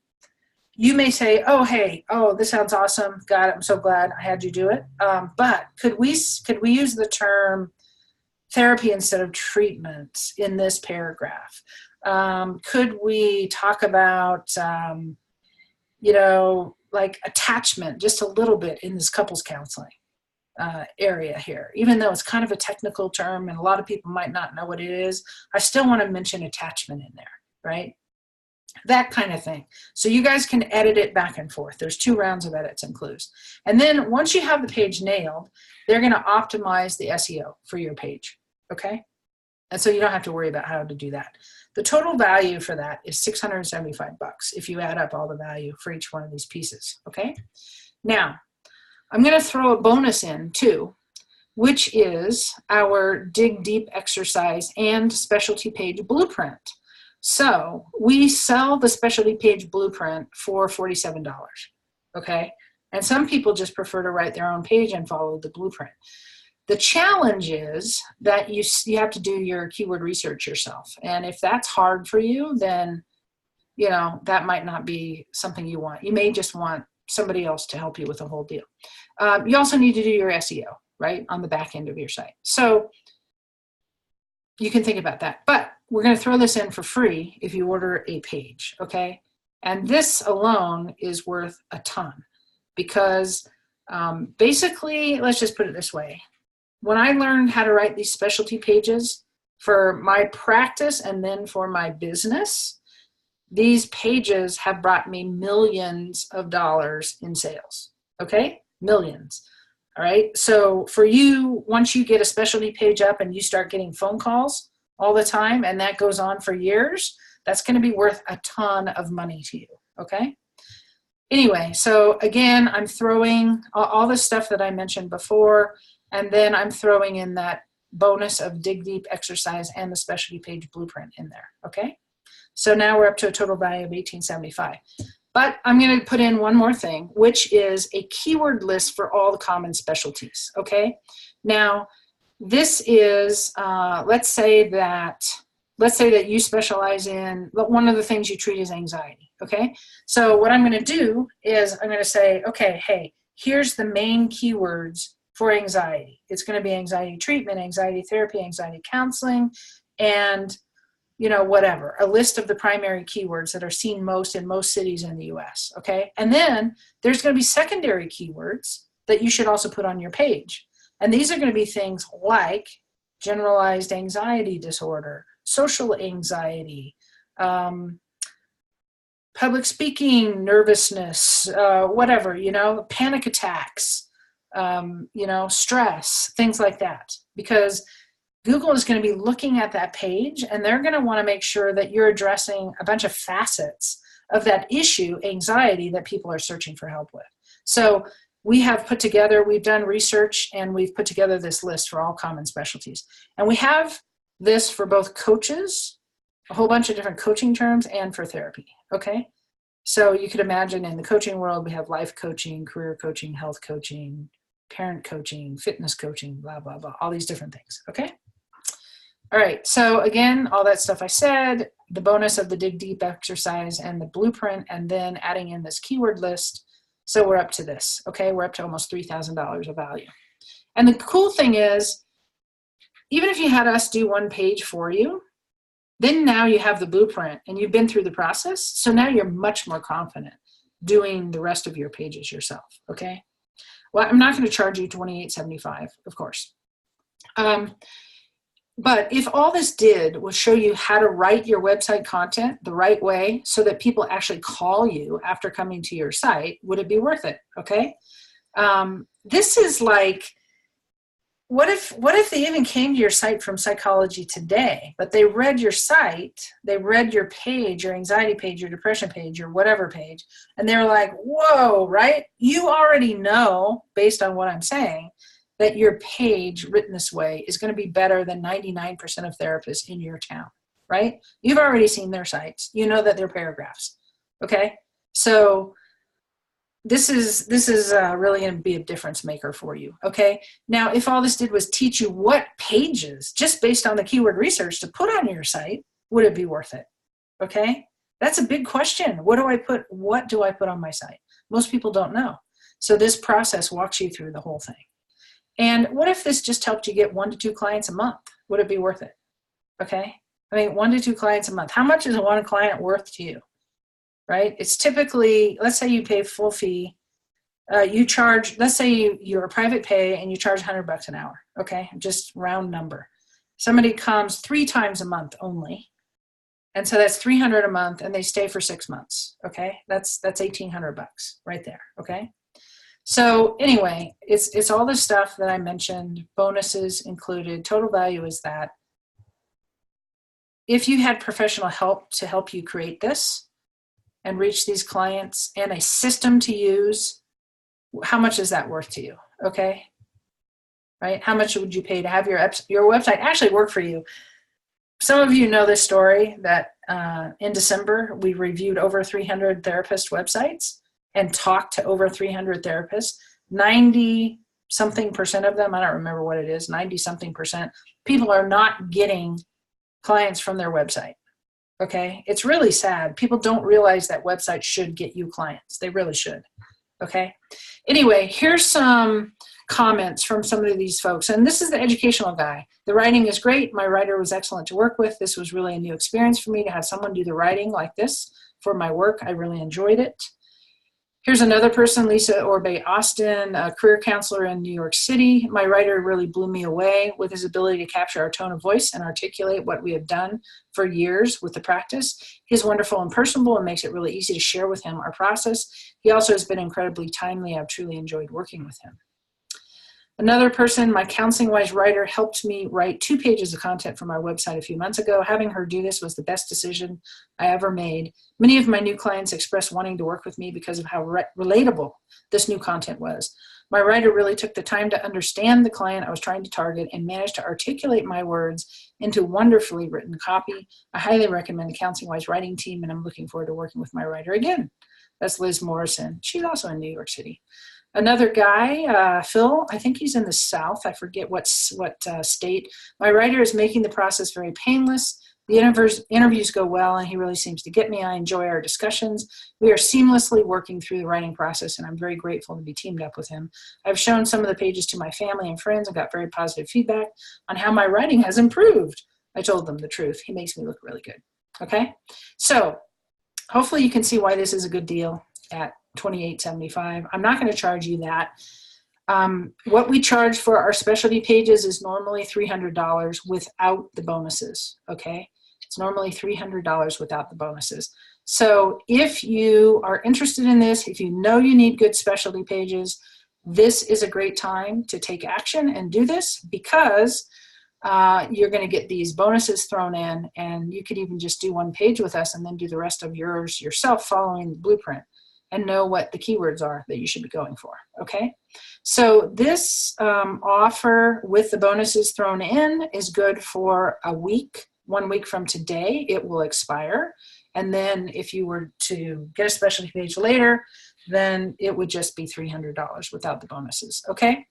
You may say, oh, hey, oh, this sounds awesome. God, I'm so glad I had you do it. But could we use the term therapy instead of treatment in this paragraph? Could we talk about, like attachment just a little bit in this couples counseling area here? Even though it's kind of a technical term and a lot of people might not know what it is, I still want to mention attachment in there, right? That kind of thing. So you guys can edit it back and forth. There's 2 rounds of edits included. And then once you have the page nailed, they're going to optimize the SEO for your page, okay? And so you don't have to worry about how to do that. The total value for that is $675 if you add up all the value for each one of these pieces, okay? Now, I'm going to throw a bonus in too, which is our dig deep exercise and specialty page blueprint. So we sell the specialty page blueprint for $47, okay? And some people just prefer to write their own page and follow the blueprint. The challenge is that you have to do your keyword research yourself. And if that's hard for you, then, that might not be something you want. You may just want somebody else to help you with the whole deal. You also need to do your SEO, right, on the back end of your site. So you can think about that. But we're going to throw this in for free if you order a page, okay? And this alone is worth a ton because basically, let's just put it this way. When I learned how to write these specialty pages for my practice and then for my business, these pages have brought me millions of dollars in sales, okay? Millions, all right? So for you, once you get a specialty page up and you start getting phone calls all the time, and that goes on for years, that's going to be worth a ton of money to you, okay? Anyway, so again, I'm throwing all the stuff that I mentioned before, and then I'm throwing in that bonus of dig deep exercise and the specialty page blueprint in there, okay? So now we're up to a total value of $18.75. But I'm going to put in one more thing, which is a keyword list for all the common specialties, okay? Now, this is, let's say that you specialize in, one of the things you treat is anxiety, okay? So what I'm going to do is I'm going to say, okay, hey, here's the main keywords for anxiety. It's going to be anxiety treatment, anxiety therapy, anxiety counseling, and whatever, a list of the primary keywords that are seen most in most cities in the US, okay? And then there's going to be secondary keywords that you should also put on your page. And these are going to be things like generalized anxiety disorder, social anxiety, public speaking, nervousness, whatever, panic attacks, stress, things like that. Because Google is going to be looking at that page and they're going to want to make sure that you're addressing a bunch of facets of that issue, anxiety, that people are searching for help with. So we've done research and we've put together this list for all common specialties. And we have this for both coaches, a whole bunch of different coaching terms, and for therapy, okay? So you could imagine in the coaching world, we have life coaching, career coaching, health coaching, parent coaching, fitness coaching, blah, blah, blah, all these different things, okay? All right, so again, all that stuff I said, the bonus of the dig deep exercise and the blueprint, and then adding in this keyword list. So we're up to this, okay? We're up to almost $3,000 of value. And the cool thing is, even if you had us do one page for you, then now you have the blueprint and you've been through the process. So now you're much more confident doing the rest of your pages yourself, okay? Well, I'm not going to charge you $28.75, of course. But if all this did was show you how to write your website content the right way so that people actually call you after coming to your site, would it be worth it? Okay. This is like, what if they even came to your site from Psychology Today, but they read your site, they read your page, your anxiety page, your depression page, your whatever page, and they were like, whoa, right? You already know, based on what I'm saying, that your page written this way is going to be better than 99% of therapists in your town, right? You've already seen their sites. You know that they're paragraphs, okay? So this is really going to be a difference maker for you, okay? Now, if all this did was teach you what pages, just based on the keyword research, to put on your site, would it be worth it, okay? That's a big question. What do I put on my site? Most people don't know. So this process walks you through the whole thing. And what if this just helped you get 1 to 2 clients a month? Would it be worth it? Okay. I mean, 1 to 2 clients a month. How much is one client worth to you? Right? It's typically, let's say you pay full fee. You charge, let's say you're a private pay and you charge $100 an hour. Okay. Just round number. Somebody comes 3 times a month only. And so that's $300 a month and they stay for 6 months. Okay. That's $1,800 right there. Okay. So anyway, it's all the stuff that I mentioned, bonuses included, total value is that. If you had professional help to help you create this and reach these clients and a system to use, how much is that worth to you? Okay. Right. How much would you pay to have your website actually work for you? Some of you know this story that in December, we reviewed over 300 therapist websites and talked to over 300 therapists. 90-something% of them, I don't remember what it is, 90-something%, people are not getting clients from their website, okay? It's really sad. People don't realize that websites should get you clients. They really should, Okay. Anyway, here's some comments from some of these folks. And this is the educational guy. The writing is great. My writer was excellent to work with. This was really a new experience for me to have someone do the writing like this for my work. I really enjoyed it. Here's another person, Lisa Orbe Austin, a career counselor in New York City. My writer really blew me away with his ability to capture our tone of voice and articulate what we have done for years with the practice. He's wonderful and personable and makes it really easy to share with him our process. He also has been incredibly timely. I've truly enjoyed working with him. Another person, my counseling-wise writer, helped me write 2 pages of content for my website a few months ago. Having her do this was the best decision I ever made. Many of my new clients expressed wanting to work with me because of how relatable this new content was. My writer really took the time to understand the client I was trying to target and managed to articulate my words into wonderfully written copy. I highly recommend the counseling-wise writing team, and I'm looking forward to working with my writer again. That's Liz Morrison. She's also in New York City. Another guy, Phil, I think he's in the South. I forget what state. My writer is making the process very painless. The interviews go well, and he really seems to get me. I enjoy our discussions. We are seamlessly working through the writing process, and I'm very grateful to be teamed up with him. I've shown some of the pages to my family and friends and got very positive feedback on how my writing has improved. I told them the truth. He makes me look really good. Okay? So hopefully you can see why this is a good deal at $28.75. I'm not going to charge you that. What we charge for our specialty pages is normally $300 without the bonuses, okay? It's normally $300 without the bonuses. So if you are interested in this, if you know you need good specialty pages, this is a great time to take action and do this, because you're going to get these bonuses thrown in, and you could even just do 1 page with us and then do the rest of yours yourself following the blueprint, and know what the keywords are that you should be going for, okay? So this offer with the bonuses thrown in is good for a week. 1 week from today, it will expire. And then if you were to get a specialty page later, then it would just be $300 without the bonuses, okay?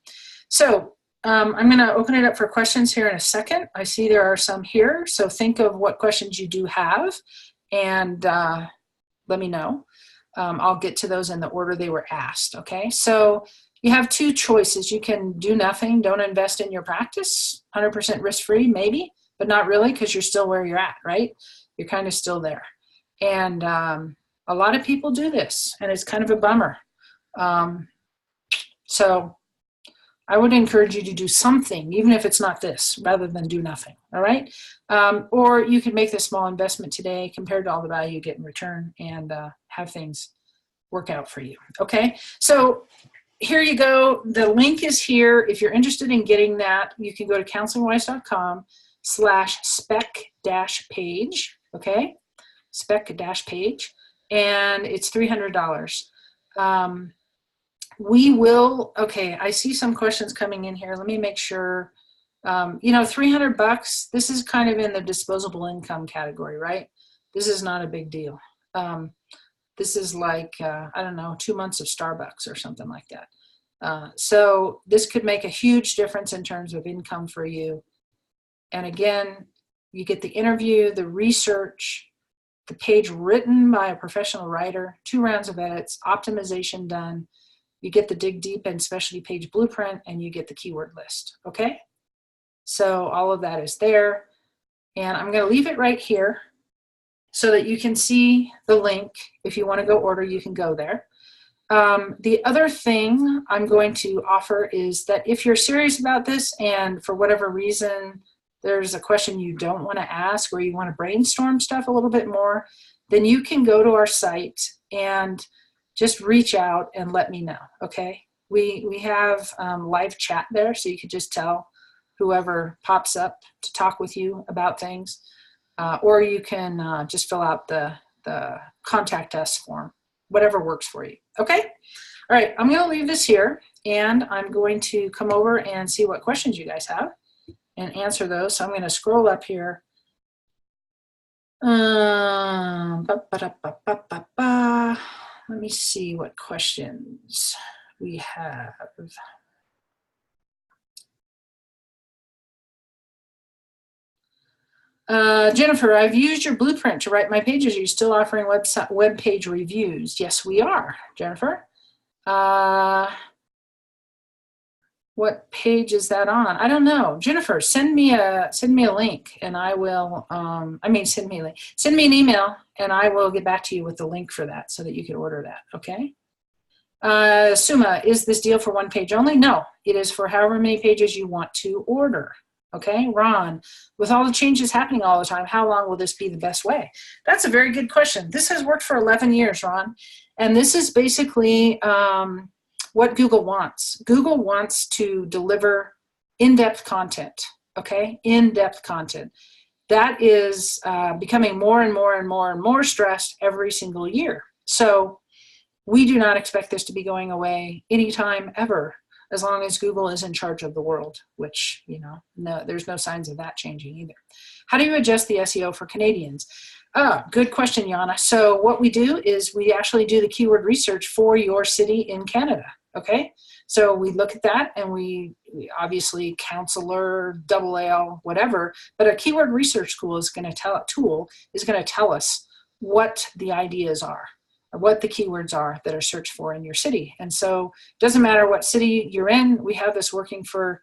So I'm gonna open it up for questions here in a second. I see there are some here, so think of what questions you do have, and let me know. I'll get to those in the order they were asked, okay? So you have 2 choices. You can do nothing, don't invest in your practice, 100% risk-free, maybe, but not really, because you're still where you're at, right? You're kind of still there. And a lot of people do this, and it's kind of a bummer. So I would encourage you to do something, even if it's not this, rather than do nothing, all right? Or you can make this small investment today compared to all the value you get in return, and have things work out for you, okay? So here you go. The link is here. If you're interested in getting that, you can go to counseling-wise.com/spec-page, okay? Spec-page, and it's $300. We will, okay, I see some questions coming in here. Let me make sure. You know, $300, this is kind of in the disposable income category, right? This is not a big deal. This is like, I don't know, 2 months of Starbucks or something like that. So this could make a huge difference in terms of income for you. And again, you get the interview, the research, the page written by a professional writer, 2 rounds of edits, optimization done. You get the dig deep and specialty page blueprint, and you get the keyword list, okay? So all of that is there. And I'm going to leave it right here so that you can see the link. If you want to go order, you can go there. The other thing I'm going to offer is that if you're serious about this and for whatever reason there's a question you don't want to ask, or you want to brainstorm stuff a little bit more, then you can go to our site and just reach out and let me know, okay? We have live chat there, so you could just tell whoever pops up to talk with you about things, or you can just fill out the contact us form, whatever works for you, okay? All right, I'm gonna leave this here, and I'm going to come over and see what questions you guys have and answer those. So I'm gonna scroll up here. Let me see what questions we have. Jennifer, I've used your blueprint to write my pages. Are you still offering web page reviews? Yes, we are, Jennifer. What page is that on? I don't know. Jennifer, send me a link, and I will. Send me a link. Send me an email, and I will get back to you with the link for that, so that you can order that. Okay. Suma, is this deal for one page only? No, it is for however many pages you want to order. Okay. Ron, with all the changes happening all the time, how long will this be the best way? That's a very good question. This has worked for 11 years, Ron, and this is basically. What Google wants. Google wants to deliver in-depth content, okay? In-depth content. That is becoming more and more and more and more stressed every single year. So we do not expect this to be going away anytime ever, as long as Google is in charge of the world, which, no, there's no signs of that changing either. How do you adjust the SEO for Canadians? Good question, Yana. So what we do is we actually do the keyword research for your city in Canada. Okay, so we look at that, and we obviously counselor, double AL, whatever, but a keyword research tool is going to tell us what the ideas are, or what the keywords are that are searched for in your city. And so it doesn't matter what city you're in. We have this working for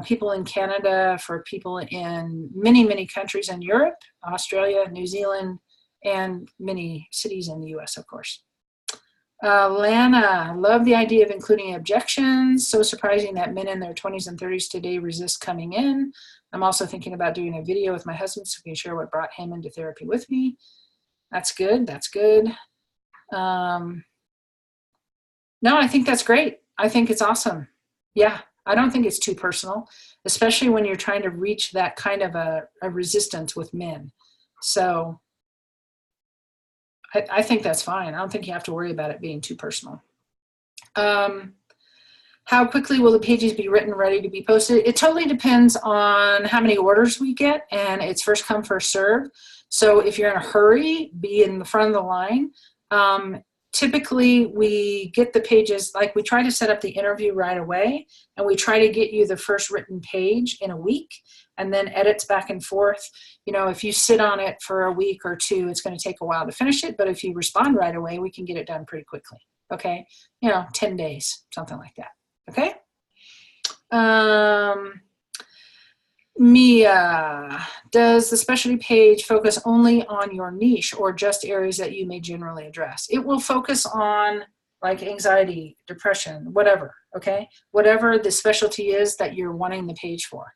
people in Canada, for people in many, many countries in Europe, Australia, New Zealand, and many cities in the US, of course. Lana, love the idea of including objections. So surprising that men in their 20s and 30s today resist coming in. I'm also thinking about doing a video with my husband so we can share what brought him into therapy with me. That's good. That's good. No, I think that's great. I think it's awesome. Yeah, I don't think it's too personal, especially when you're trying to reach that kind of a resistance with men. So I think that's fine. I don't think you have to worry about it being too personal. How quickly will the pages be written, ready to be posted? It totally depends on how many orders we get, and it's first come, first serve. So if you're in a hurry, be in the front of the line. Typically, we get the pages, like we try to set up the interview right away, and we try to get you the first written page in a week, and then edits back and forth. If you sit on it for a week or two, it's going to take a while to finish it, but if you respond right away, we can get it done pretty quickly. Okay, 10 days, something like that. Okay. Mia, does the specialty page focus only on your niche or just areas that you may generally address? It will focus on like anxiety, depression, whatever, okay? Whatever the specialty is that you're wanting the page for,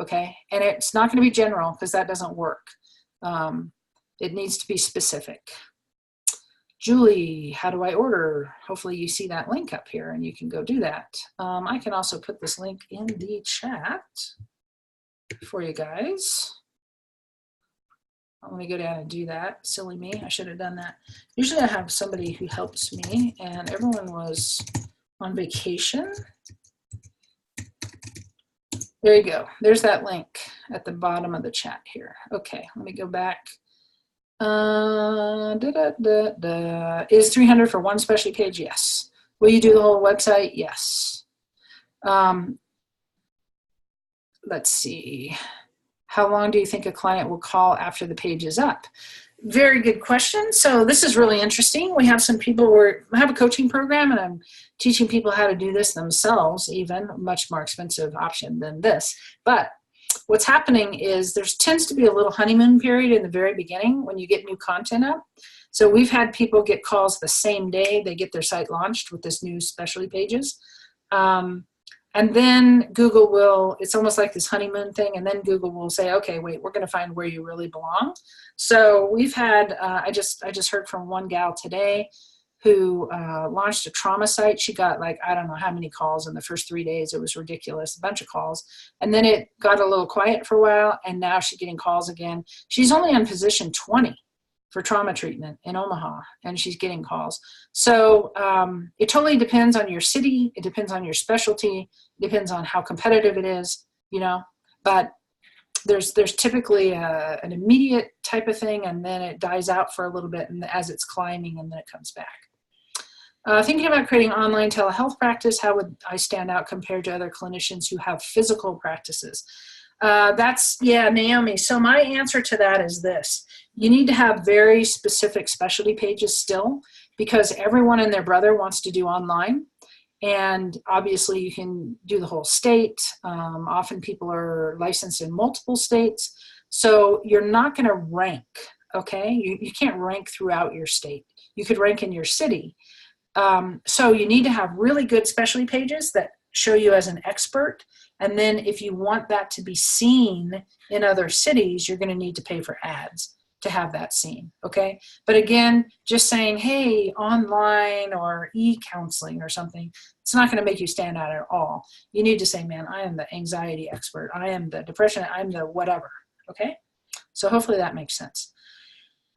okay? And it's not going to be general because that doesn't work. It needs to be specific. Julie, how do I order? Hopefully you see that link up here and you can go do that. I can also put this link in the chat for you guys. Let me go down and do that. Silly me, I should have done that. Usually I have somebody who helps me, and everyone was on vacation. There you go. There's that link at the bottom of the chat here. Okay, let me go back. Is 300 for one specialty page? Yes. Will you do the whole website? Yes. Let's see. How long do you think a client will call after the page is up? Very good question. So this is really interesting. We have some people I have a coaching program, and I'm teaching people how to do this themselves, even much more expensive option than this. But what's happening is there tends to be a little honeymoon period in the very beginning when you get new content up. So we've had people get calls the same day they get their site launched with this new specialty pages. And then Google will, it's almost like this honeymoon thing, and then Google will say, okay, wait, we're going to find where you really belong. So we've had, I just heard from one gal today who launched a trauma site. She got like, I don't know how many calls in the first 3 days. It was ridiculous, a bunch of calls. And then it got a little quiet for a while, and now she's getting calls again. She's only on position 20 for trauma treatment in Omaha, and she's getting calls. So it totally depends on your city. It depends on your specialty. It depends on how competitive it is, but there's typically an immediate type of thing, and then it dies out for a little bit and as it's climbing, and then it comes back. Thinking about creating online telehealth practice, how would I stand out compared to other clinicians who have physical practices? Yeah, Naomi. So my answer to that is this. You need to have very specific specialty pages still, because everyone and their brother wants to do online. And obviously you can do the whole state. Often people are licensed in multiple states. So you're not going to rank, okay? You can't rank throughout your state. You could rank in your city. So you need to have really good specialty pages that show you as an expert. And then if you want that to be seen in other cities, you're going to need to pay for ads to have that seen, okay? But again, just saying, hey, online or e-counseling or something, it's not going to make you stand out at all. You need to say, man, I am the anxiety expert. I am the depression. I'm the whatever, okay? So hopefully that makes sense.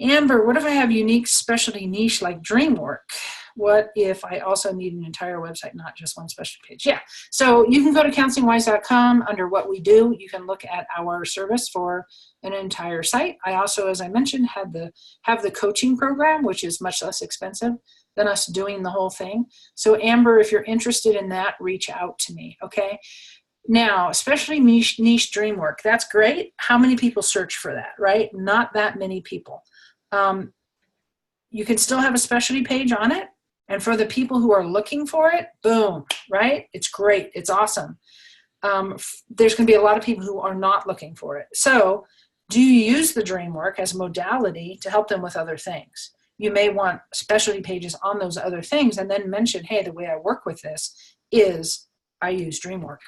Amber, what if I have unique specialty niche like dream work? What if I also need an entire website, not just one specialty page? Yeah, so you can go to counselingwise.com. Under what we do, you can look at our service for an entire site. I also, as I mentioned, have the coaching program, which is much less expensive than us doing the whole thing. So Amber, if you're interested in that, reach out to me, okay? Now, especially niche dream work, that's great. How many people search for that, right? Not that many people. You can still have a specialty page on it. And for the people who are looking for it, boom, right? It's great. It's awesome. There's going to be a lot of people who are not looking for it. So do you use the dream work as a modality to help them with other things? You may want specialty pages on those other things and then mention, hey, the way I work with this is I use dream work.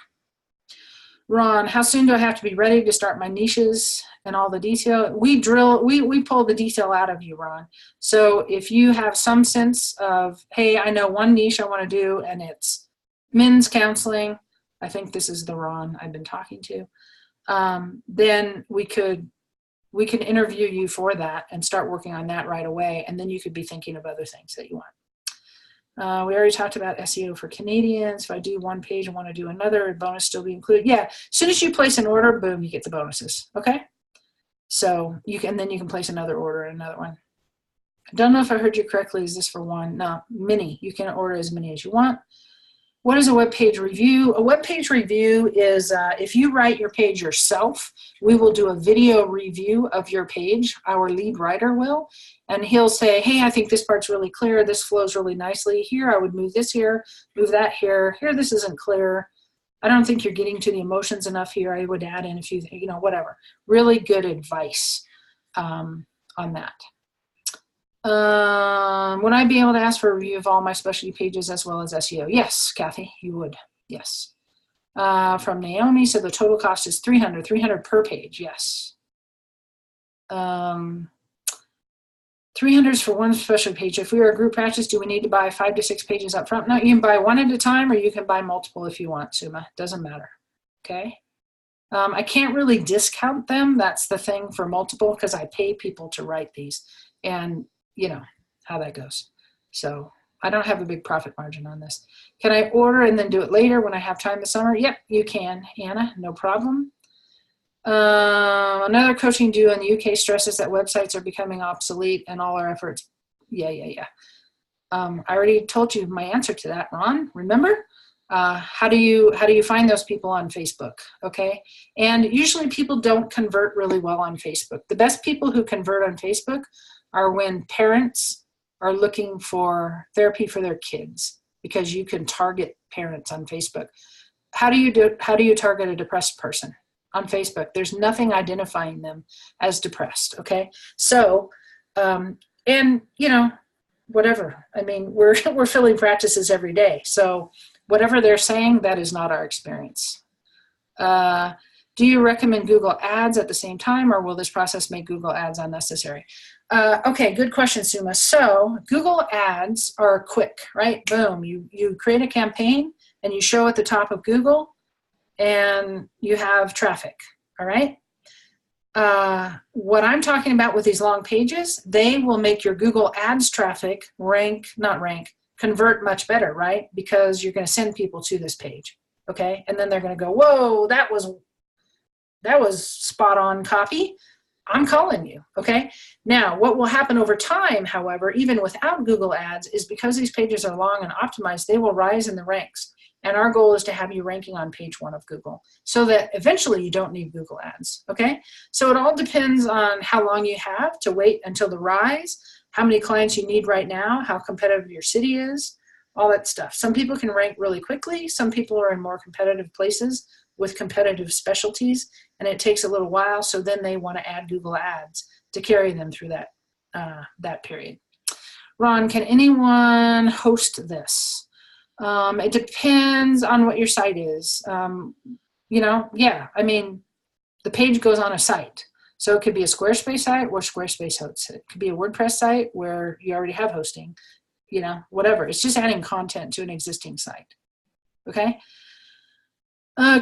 Ron, how soon do I have to be ready to start my niches and all the detail? We pull the detail out of you, Ron. So if you have some sense of, hey, I know one niche I want to do and it's men's counseling, I think this is the Ron I've been talking to, then we can interview you for that and start working on that right away. And then you could be thinking of other things that you want. We already talked about SEO for Canadians. If I do one page and want to do another, a bonus still be included. Yeah, as soon as you place an order, boom, you get the bonuses. Okay, so you can place another order and another one. I don't know if I heard you correctly. Is this for one? No, many. You can order as many as you want. What is a web page review? A web page review is if you write your page yourself, we will do a video review of your page. Our lead writer will, and he'll say, hey, I think this part's really clear. This flows really nicely. Here, I would move this here, move that here. Here, this isn't clear. I don't think you're getting to the emotions enough here. I would add in a few, whatever. Really good advice on that. Would I be able to ask for a review of all my specialty pages as well as SEO? Yes, Kathy, you would. Yes. From Naomi, so the total cost is $300 per page. Yes. 300 is for one specialty page. If we are a group practice, do we need to buy 5 to 6 pages up front? No, you can buy one at a time or you can buy multiple if you want, Suma. Doesn't matter. Okay. I can't really discount them. That's the thing for multiple because I pay people to write these. And you know how that goes. So I don't have a big profit margin on this. Can I order and then do it later when I have time this summer? Yep, you can, Anna, no problem. Another coaching duo in the UK stresses that websites are becoming obsolete and all our efforts. Yeah. I already told you my answer to that, Ron, remember? How do you find those people on Facebook, okay? And usually people don't convert really well on Facebook. The best people who convert on Facebook are when parents are looking for therapy for their kids, because you can target parents on Facebook. How do you target a depressed person on Facebook? There's nothing identifying them as depressed, okay? So, and whatever. I mean, we're filling practices every day. So whatever they're saying, that is not our experience. Do you recommend Google Ads at the same time, or will this process make Google Ads unnecessary? Okay, good question, Suma. So Google Ads are quick, right? Boom, you create a campaign and you show at the top of Google and you have traffic, all right? What I'm talking about with these long pages, they will make your Google Ads traffic convert much better, right? Because you're going to send people to this page, okay? And then they're going to go, whoa, that was spot on copy. I'm calling you, okay? Now, what will happen over time, however, even without Google Ads, is because these pages are long and optimized, they will rise in the ranks. And our goal is to have you ranking on page 1 of Google so that eventually you don't need Google ads, okay? So it all depends on how long you have to wait until the rise, how many clients you need right now, how competitive your city is, all that stuff. Some people can rank really quickly. Some people are in more competitive places with competitive specialties, and it takes a little while, so then they want to add Google ads to carry them through that period. Ron, can anyone host this? It depends on what your site is. Yeah, I mean, the page goes on a site. So it could be a Squarespace site where Squarespace hosts it. It could be a WordPress site where you already have hosting, whatever. It's just adding content to an existing site, okay?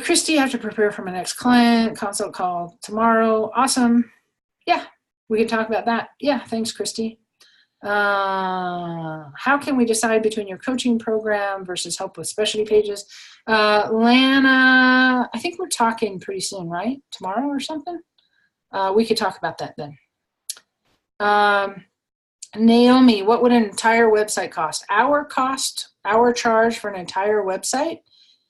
Christy, I have to prepare for my next client, consult call tomorrow. Awesome. Yeah, we can talk about that. Yeah, thanks, Christy. How can we decide between your coaching program versus help with specialty pages? Lana, I think we're talking pretty soon, right? Tomorrow or something? We could talk about that then. Naomi, what would an entire website cost? Our charge for an entire website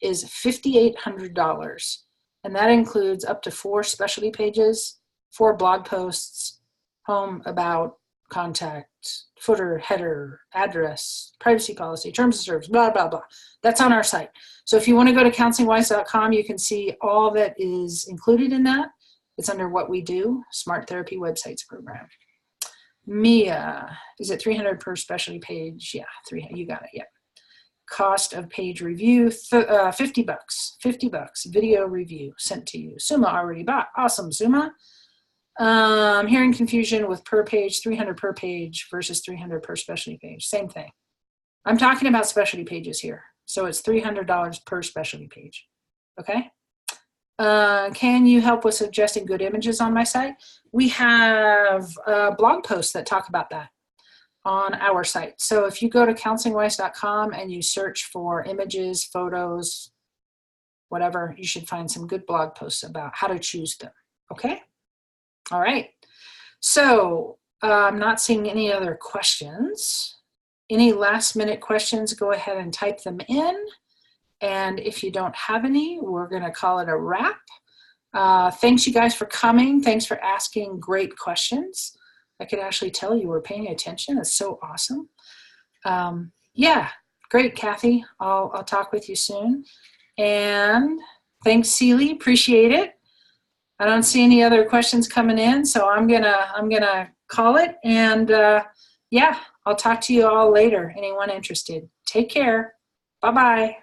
is $5,800. And that includes up to 4 specialty pages, 4 blog posts, home, about, contact, footer, header, address, privacy policy, terms of service, blah, blah, blah. That's on our site. So if you want to go to counselingwise.com, you can see all that is included in that. It's under what we do, Smart Therapy Websites Program. Mia, is it $300 per specialty page? Yeah, you got it, yeah. Cost of page review, $50. $50, video review sent to you. Suma already bought. Awesome, Suma. Hearing confusion with per page, $300 per page versus $300 per specialty page. Same thing. I'm talking about specialty pages here. So it's $300 per specialty page. Okay? Can you help with suggesting good images on my site? We have blog posts that talk about that on our site. So if you go to counselingwise.com and you search for images, photos, whatever, you should find some good blog posts about how to choose them. Okay? All right. So I'm not seeing any other questions. Any last minute questions, go ahead and type them in. And if you don't have any, we're going to call it a wrap. Thanks, you guys, for coming. Thanks for asking great questions. I could actually tell you were paying attention. It's so awesome. Yeah, great, Kathy. I'll talk with you soon. And thanks, Celie. Appreciate it. I don't see any other questions coming in, so I'm gonna call it. And yeah, I'll talk to you all later. Anyone interested? Take care. Bye-bye.